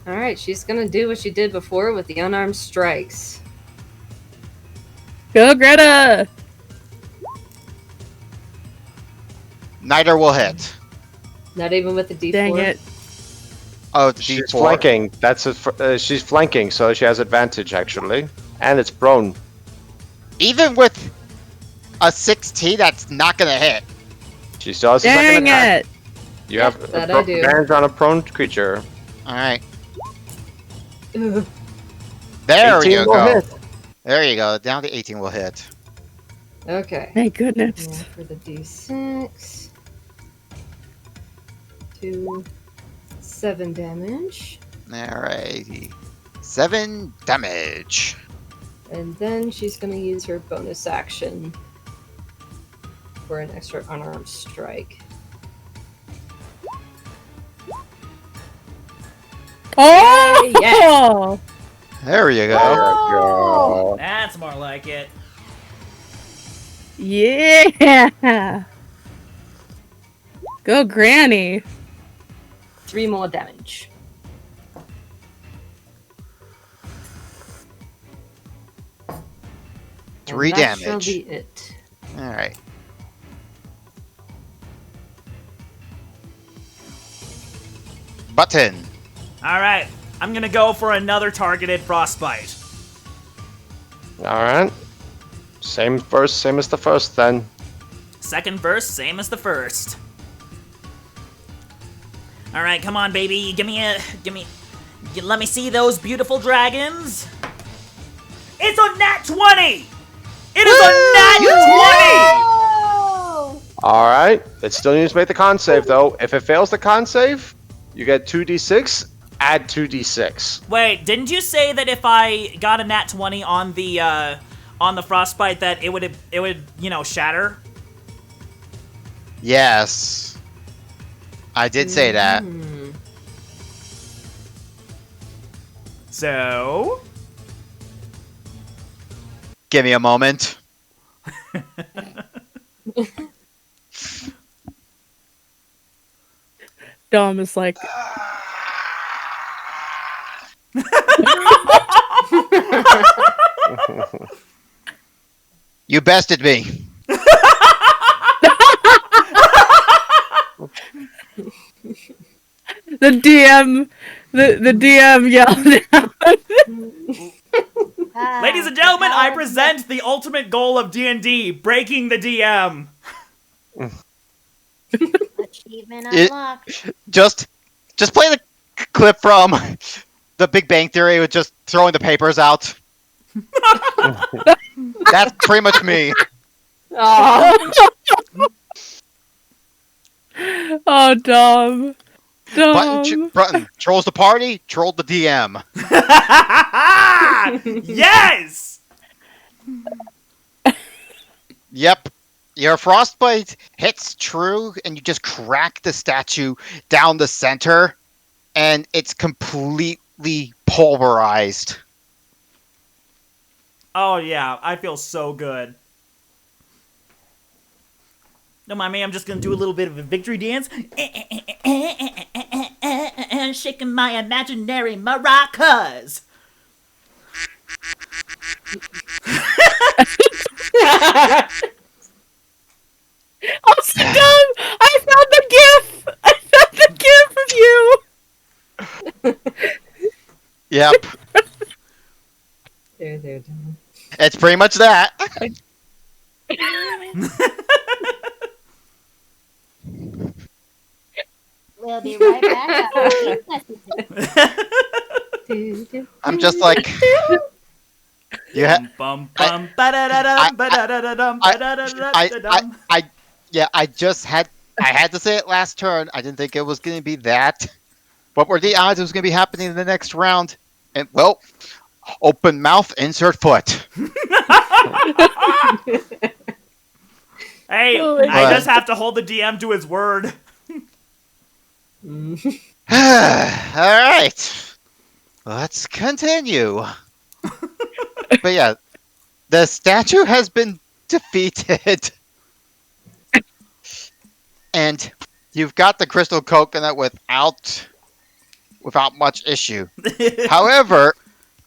Alright, she's gonna do what she did before with the unarmed strikes. Go, Greta! Neither will hit. Not even with the D4. Dang it. Oh, the She's D4. flanking. She's flanking, so she has advantage actually, and it's prone. Even with a 16, that's not gonna hit. She still has a second Dang attack. it! You Yeah, have that I do. advantage on a prone creature. Alright. Ugh. There 18 you will go. hit. There you go. Down to 18 will hit. Okay. Thank goodness. Now for the D6. 7 damage. Alrighty. 7 damage. And then she's gonna use her bonus action for an extra unarmed strike. Oh! Yes. There you go. Go. That's more like it. Yeah! Go, Granny! 3 more damage. Three And that shall damage. be it. Alright. Button. Alright, I'm gonna go for another targeted frostbite. Alright. Same as the first then. Second verse, same as the first. Alright, come on, baby. Let me see those beautiful dragons. It's a nat 20! It is a nat 20! Alright. It still needs to make the con save though. If it fails the con save, you get 2d6 add 2d6. Wait, didn't you say that if I got a nat 20 on the frostbite that it would shatter? Yes. I did say that. So, Give me a moment. Dom is like, You bested me. the DM yelled out. ladies and gentlemen, I present the ultimate goal of D&D, breaking the DM. Achievement It- unlocked. Just play the clip from The Big Bang Theory with just throwing the papers out. That's pretty much me. Oh, Oh, Dom. Button trolls the party, trolled the DM. Yes! Yep. Your frostbite hits true, and you just crack the statue down the center, and it's completely pulverized. Oh yeah, I feel so good. Don't mind me, I'm just gonna do a little bit of a victory dance. Shaking my imaginary maracas. Also, Dom, I found the GIF. I found the GIF of you. Yep. there, Dom. It's pretty much that. We'll be right back after these messages. I'm just like... You ha- Bum bum ba-da-da-dum, ba-da-da-da-dum, ba-da-da-da-da-dum. I had to say it last turn. I didn't think it was going to be that. What were the odds it was going to be happening in the next round? And, well, open mouth, insert foot. Hey, Oh my I God. just have to hold the DM to his word. All right. Let's continue. But yeah, the statue has been defeated. And you've got the crystal coconut without much issue. However,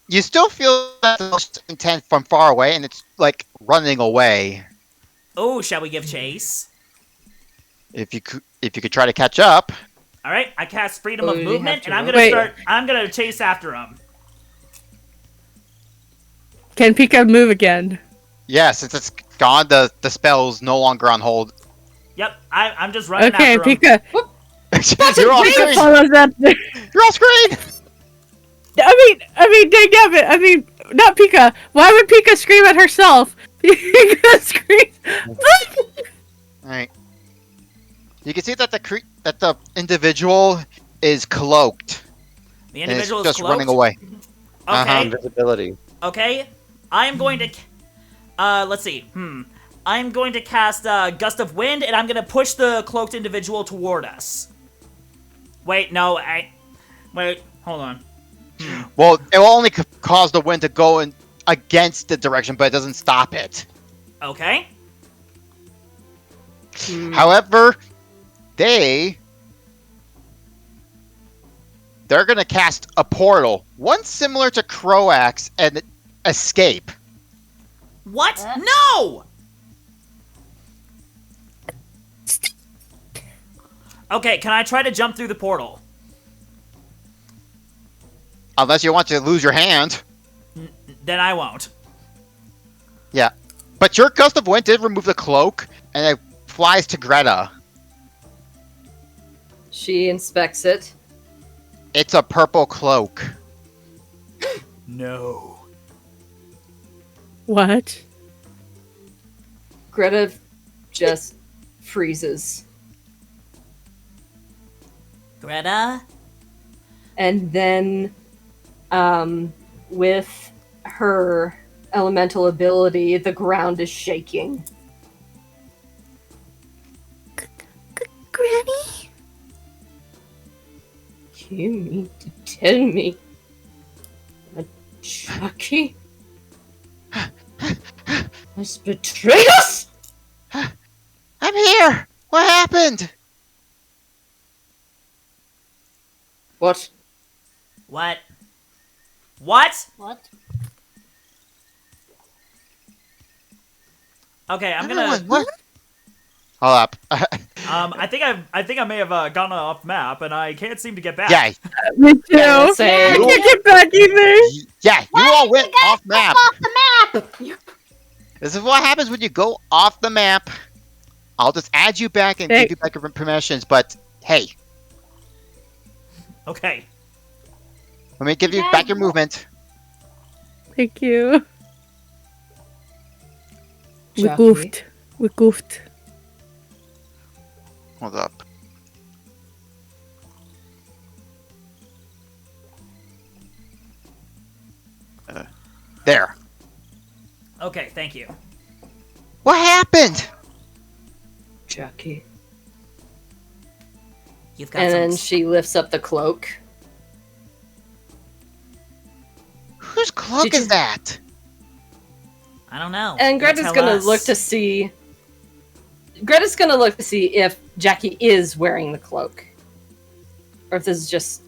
you still feel that most intent from far away, and it's like running away. Oh, shall we give chase? If you could try to catch up. All right, I cast freedom Oh, of do we have movement, to and I'm roll? gonna Wait. start. I'm gonna chase after him. Can Pika move again? Yeah, since it's gone, the spell's no longer on hold. Yep, I'm just running Okay, after him. Pika. You're off Pika screen. follows after. You're off screen. I mean, dang it. I mean, not Pika. Why would Pika scream at herself? Pika screams. All right. You can see that the individual is cloaked. The And it's individual is just cloaked. running away. Okay, Invisibility. okay. I am going to. Let's see. I'm going to cast Gust of Wind, and I'm going to push the cloaked individual toward us. Wait, no, wait, hold on. Well, it will only cause the wind to go in against the direction, but it doesn't stop it. Okay. However, they're gonna cast a portal, one similar to Croax, and escape. What? No! Okay, can I try to jump through the portal? Unless you want to lose your hand. Then I won't. Yeah. But your Gust of Wind did remove the cloak, and it flies to Greta. She inspects it. It's a purple cloak. No. What? Greta just freezes. Greta? and then with her elemental ability, the ground is shaking. Granny? You mean to tell me that Chucky has betrayed us? I'm here! What happened? What? What? What? What? Okay, I'm Everyone, gonna. what? Hold up. I think I may have gone off map, and I can't seem to get back. Yeah, Me too. Yeah, same. I can't get back either. yeah, you all went off map. Off the map! This is what happens when you go off the map. I'll just add you back and Hey. give you back your permissions, but hey, Okay. let me give you Yeah, back your you- movement. Thank you. We Chucky. goofed. We goofed. Hold up. There. Okay. Thank you. What happened? Chucky. You've got And some. then she lifts up the cloak. Whose cloak Did is you- that? I don't know. And You Greta's tell gonna us. look to see. Greta's gonna look to see if Jackie is wearing the cloak, or if this is just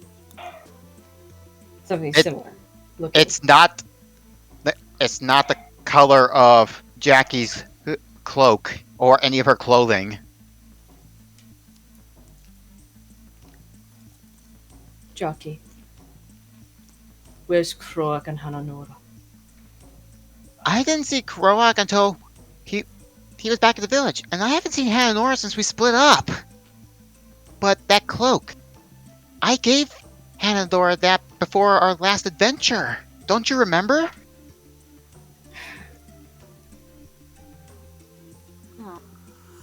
something It- similar. Looking. It's not. It's not the color of Jackie's cloak or any of her clothing. Jackie. Where's Croak and Hananora? I didn't see Kroak until he was back at the village, and I haven't seen Hananora since we split up. But that cloak, I gave Hananora that before our last adventure. Don't you remember?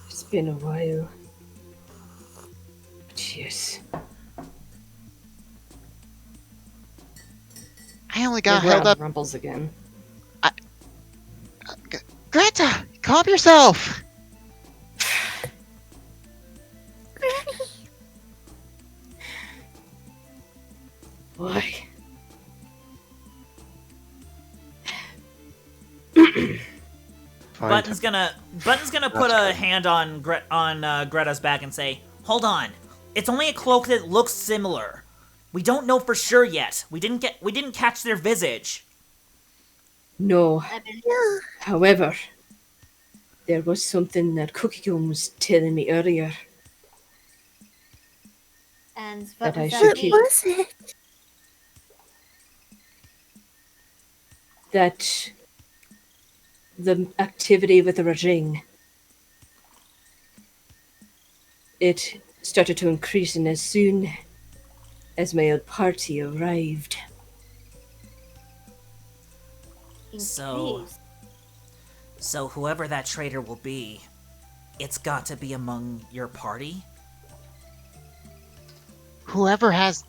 It's been a while. But yes. I only The got held ground up. rumbles again. Greta, calm yourself. Why? Fine. Button's gonna put a hand on Greta's back and say, "Hold on. It's only a cloak that looks similar. We don't know for sure yet. We didn't catch their visage." No. I've been- However, there was something that Cookie Gum was telling me earlier. And That I was should What keep. was it? That the activity with the Rajing, it started to increase, and as soon as my old party arrived, So- increased. So whoever that traitor will be, it's got to be among your party. Whoever has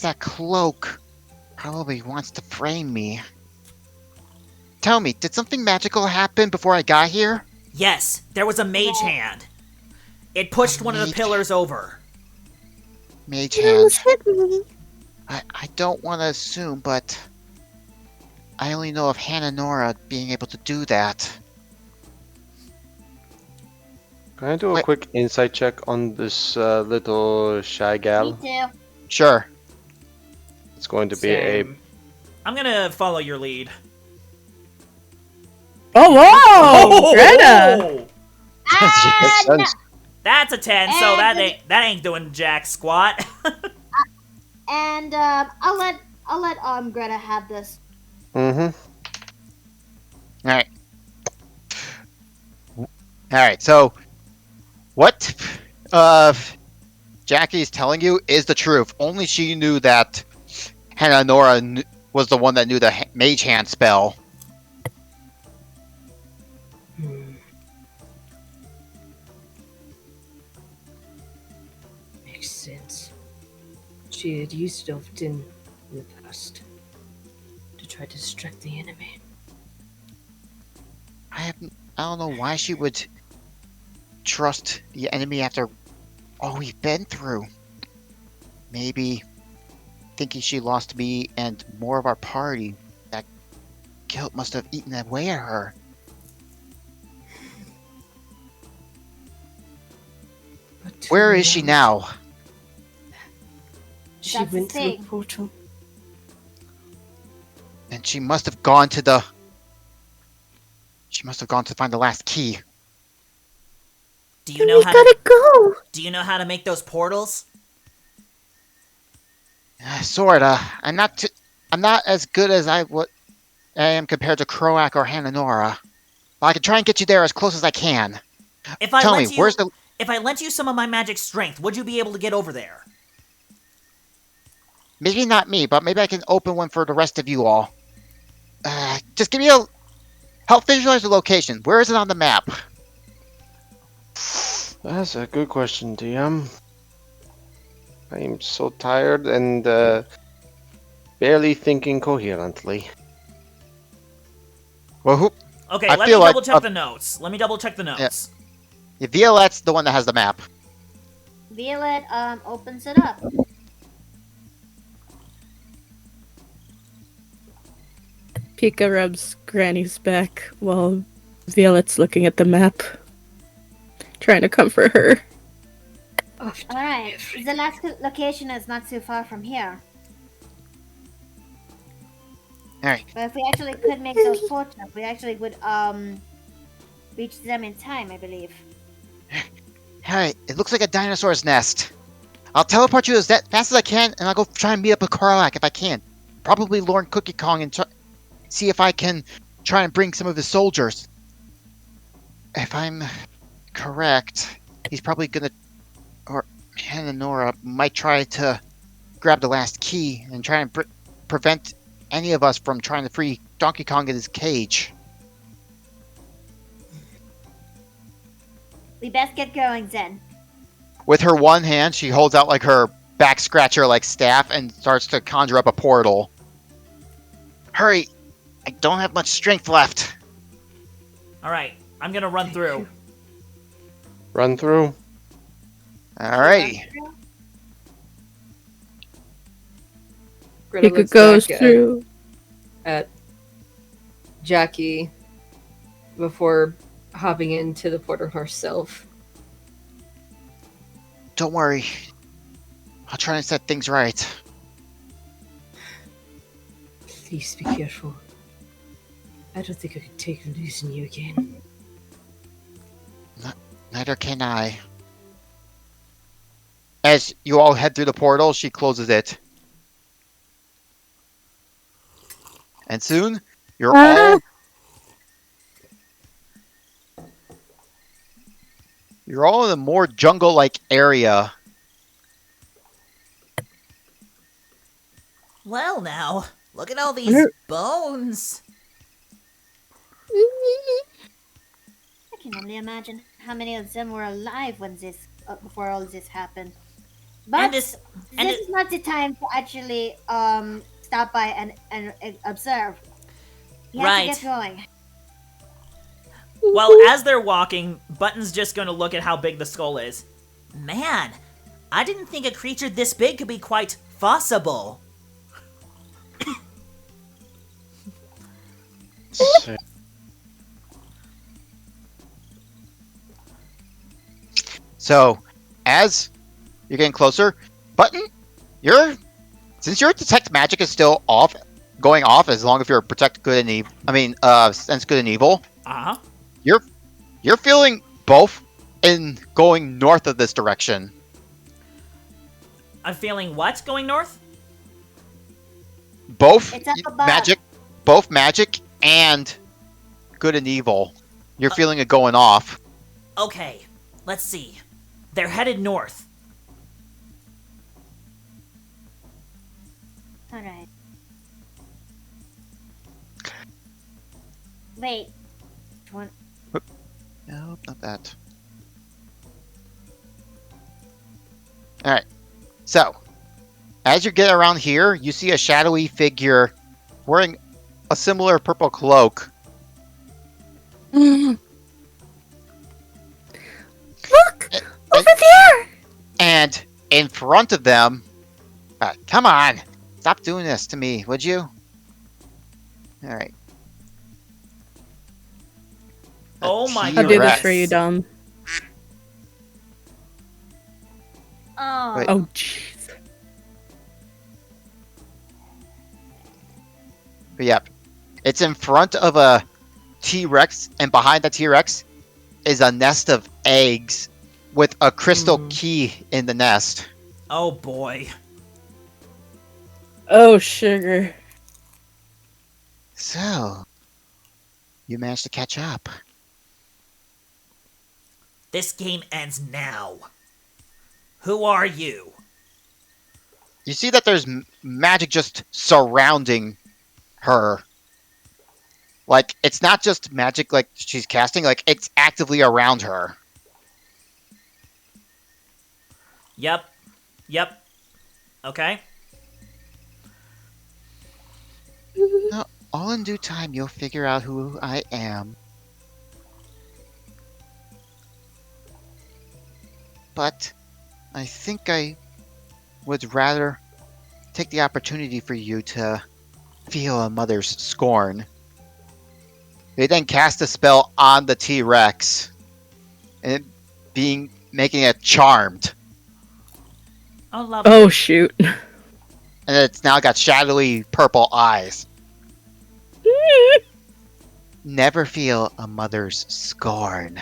that cloak probably wants to frame me. Tell me, did something magical happen before I got here? Yes, there was a mage hand. It pushed one of the mage- pillars over. Mage It hand. almost hit me. I don't want to assume, but I only know of Hananora being able to do that. Can I do a Wait. quick insight check on this little shy gal? Me too. Sure. It's going to be a. Same. I'm gonna follow your lead. Oh, whoa! Greta! Oh! Makes sense. That's a 10, so And that ain't doing jack squat. And I'll let Greta have this. Mm-hmm. Alright. Alright, so what Jackie's telling you is the truth. Only she knew that Hananora was the one that knew the mage hand spell. Makes sense. she had used it often in the past to try to distract the enemy. I don't know why she would trust the enemy after all we've been through. Maybe thinking she lost me and more of our party. That guilt must have eaten away at her. But Where is she now? She That's the went through a thing. portal. And she must have gone to the... She must have gone to find the last key. Do you know how Gotta to go. Do you know how to make those portals? Sorta. I'm not as good as I am compared to Croak or Hananora. But I can try and get you there as close as I can. If I Tell lent me, you where's the... if I lent you some of my magic strength, would you be able to get over there? Maybe not me, but maybe I can open one for the rest of you all. Just give me a... Help visualize the location. Where is it on the map? That's a good question, DM. I am so tired and barely thinking coherently. Well, who... Okay, I let me feel like double check the notes. Let me double check the notes. Violet's the one that has the map. Violet opens it up. Pika rubs Granny's back while Violet's looking at the map, trying to comfort her. Alright, the last location is not too far from here. Alright. But if we actually could make those portals, we actually would reach them in time, I believe. Alright, it looks like a dinosaur's nest. I'll teleport you as fast as I can, and I'll go try and meet up with Karlak if I can. Probably Lord Cookie Kong and see if I can try and bring some of his soldiers. If I'm correct, he's probably gonna... Or Hananora might try to grab the last key and try and prevent any of us from trying to free Donkey Kong in his cage. We best get going then. With her one hand, she holds out like her back scratcher like staff and starts to conjure up a portal. Hurry! I don't have much strength left. Alright, I'm gonna run through. Run through. Alrighty. Greta Pika looks goes back through. at Jackie before hopping into the portal herself. Don't worry. I'll try and set things right. Please be careful. I don't think I could take losing you again. Neither can I. As you all head through the portal, she closes it. And soon, you're all... You're all in a more jungle-like area. Well now, look at all these bones. I can only imagine how many of them were alive when before all this happened. But this is not the time to actually stop by and observe. You have to get going. Well, as they're walking, Button's just gonna look at how big the skull is. Man, I didn't think a creature this big could be quite fussable. So, as you're getting closer, Button, since your detect magic is still going off as long as you're protect good and evil. Sense good and evil. Uh-huh. You're feeling both in going north of this direction. I'm feeling what going north? Both It's up above. magic and good and evil. You're feeling it going off. Okay, let's see. They're headed north. Alright. Wait. One. No, not that. Alright. So, As you get around here, you see a shadowy figure wearing a similar purple cloak. Look! And- Over there! And in front of them, come on, stop doing this to me, would you? All right. Oh my I'll do this goodness. for you, Dom. Oh. Wait. Oh, jeez. But yep, it's in front of a T-Rex, and behind the T-Rex is a nest of eggs with a crystal key in the nest. Oh boy. Oh, sugar. So, you managed to catch up. This game ends now. Who are you? You see that there's magic just surrounding her. Like, it's not just magic like she's casting, like, it's actively around her. Yep. Yep. Okay. Now, all in due time, you'll figure out who I am. But I think I would rather take the opportunity for you to feel a mother's scorn. They then cast a spell on the T-Rex, and making it charmed. Oh, lovely. Oh, shoot. And it's now got shadowy purple eyes. Never feel a mother's scorn.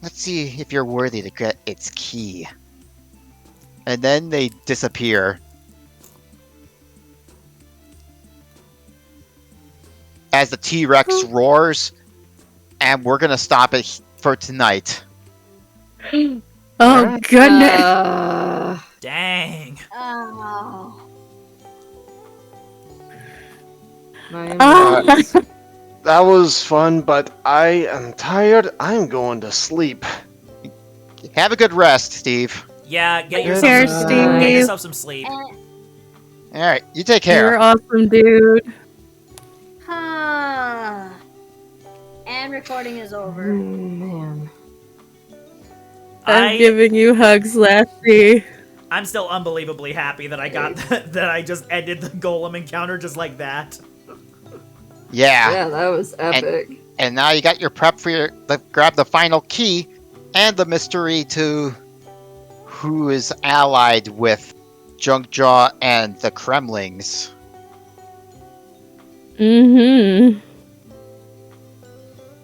Let's see if you're worthy to get its key. And then they disappear. As the T-Rex roars, and we're gonna stop it for tonight. Oh, goodness. Dang. Oh. Ah. That was fun, but I am tired. I'm going to sleep. Have a good rest, Steve. Yeah, get Yes, yourself, Steve. get yourself some sleep. Alright, you take care. You're awesome, dude. Huh. And recording is over. Man. I'm giving you hugs, Lassie. I'm still unbelievably happy that I got that I just ended the golem encounter just like that. Yeah, that was epic. And now you got your prep for your grab the final key and the mystery to who is allied with Junkjaw and the Kremlings. Mm-hmm.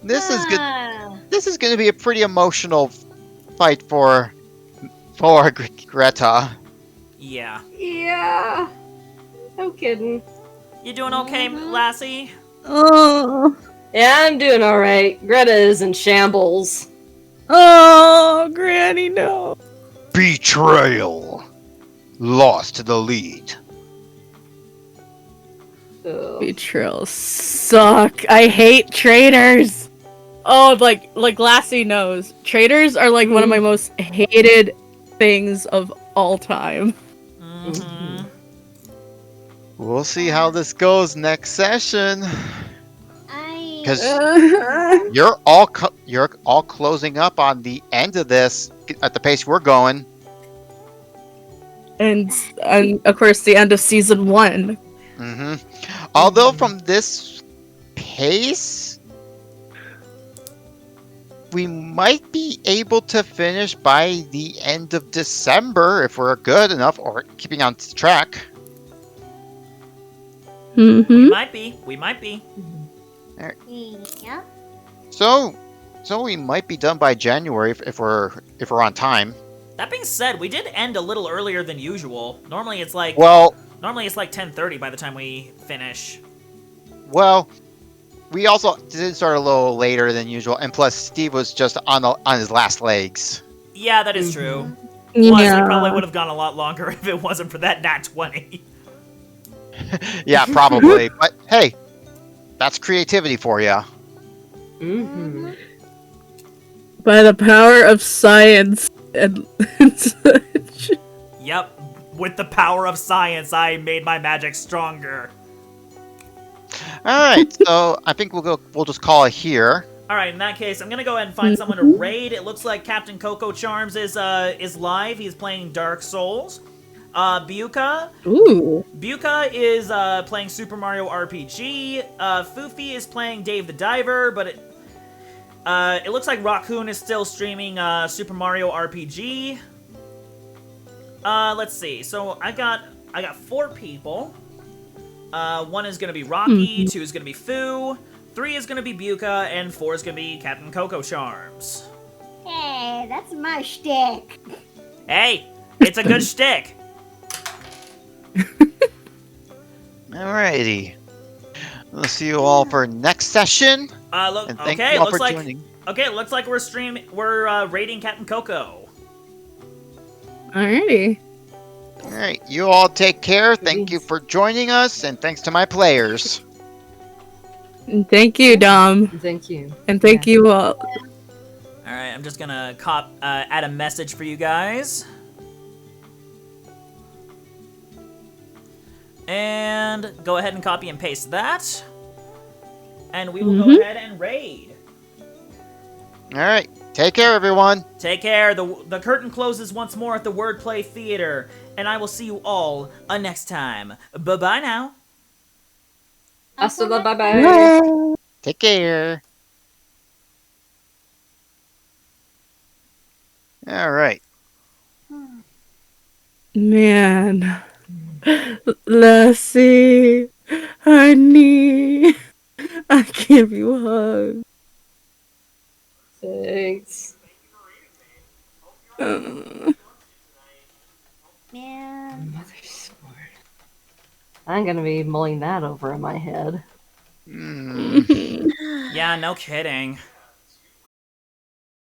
This is good. Ah. This is going to be a pretty emotional fight for Greta. Yeah. Yeah. No kidding. You doing okay, Lassie? Oh. Yeah, I'm doing alright. Greta is in shambles. Oh, Granny, no. Betrayal. Lost to the lead. Ugh. Betrayals suck. I hate traitors. Oh, like Lassie knows. Traitors are like one of my most hated things of all time. Mm-hmm. We'll see how this goes next session. Because you're all closing up on the end of this at the pace we're going. and of course the end of season 1. Mm-hmm. Although from this pace, we might be able to finish by the end of December if we're good enough or keeping on track. Mm-hmm. We might be. We might be. Yeah. So we might be done by January if we're on time. That being said, we did end a little earlier than usual. Normally it's like Well, 10:30 by the time we finish. we also did start a little later than usual, and plus Steve was just on his last legs. Yeah, that is true. Plus, we Yeah. probably would have gone a lot longer if it wasn't for that nat 20. Yeah, probably. But hey, that's creativity for you. Mm-hmm. By the power of science and such. Yep, with the power of science, I made my magic stronger. All right, so I think we'll just call it here. All right, in that case, I'm gonna go ahead and find someone to raid. It looks like Captain Coco Charms is live. He's playing Dark Souls. Buka. Ooh. Buka is playing Super Mario RPG. Foofy is playing Dave the Diver, but it looks like Raccoon is still streaming Super Mario RPG. Let's see. So I got 4 people. 1 is gonna be Rocky. 2 is gonna be Foo. 3 is gonna be Buka, and 4 is gonna be Captain Coco Charms. Hey, that's my shtick. Hey, it's a good shtick. Alrighty. We'll see you all for next session. Look. And thank Okay, you all looks for like. joining. Okay, it looks like we're raiding Captain Coco. Alrighty. Alright, you all take care. Thank you for joining us, and thanks to my players. And thank you, Dom. Thank you. And thank you all. All right, I'm just gonna add a message for you guys. And go ahead and copy and paste that. And we will go ahead and raid. Alright, take care, everyone. Take care. The curtain closes once more at the Wordplay Theater. And I will see you all next time. Bye-bye now. Hasta la bye-bye. Take care. Alright. Man. Lassie. Honey. I give you a hug. Thanks. Man. Mother sword. I'm gonna be mulling that over in my head. Mm. Yeah, no kidding.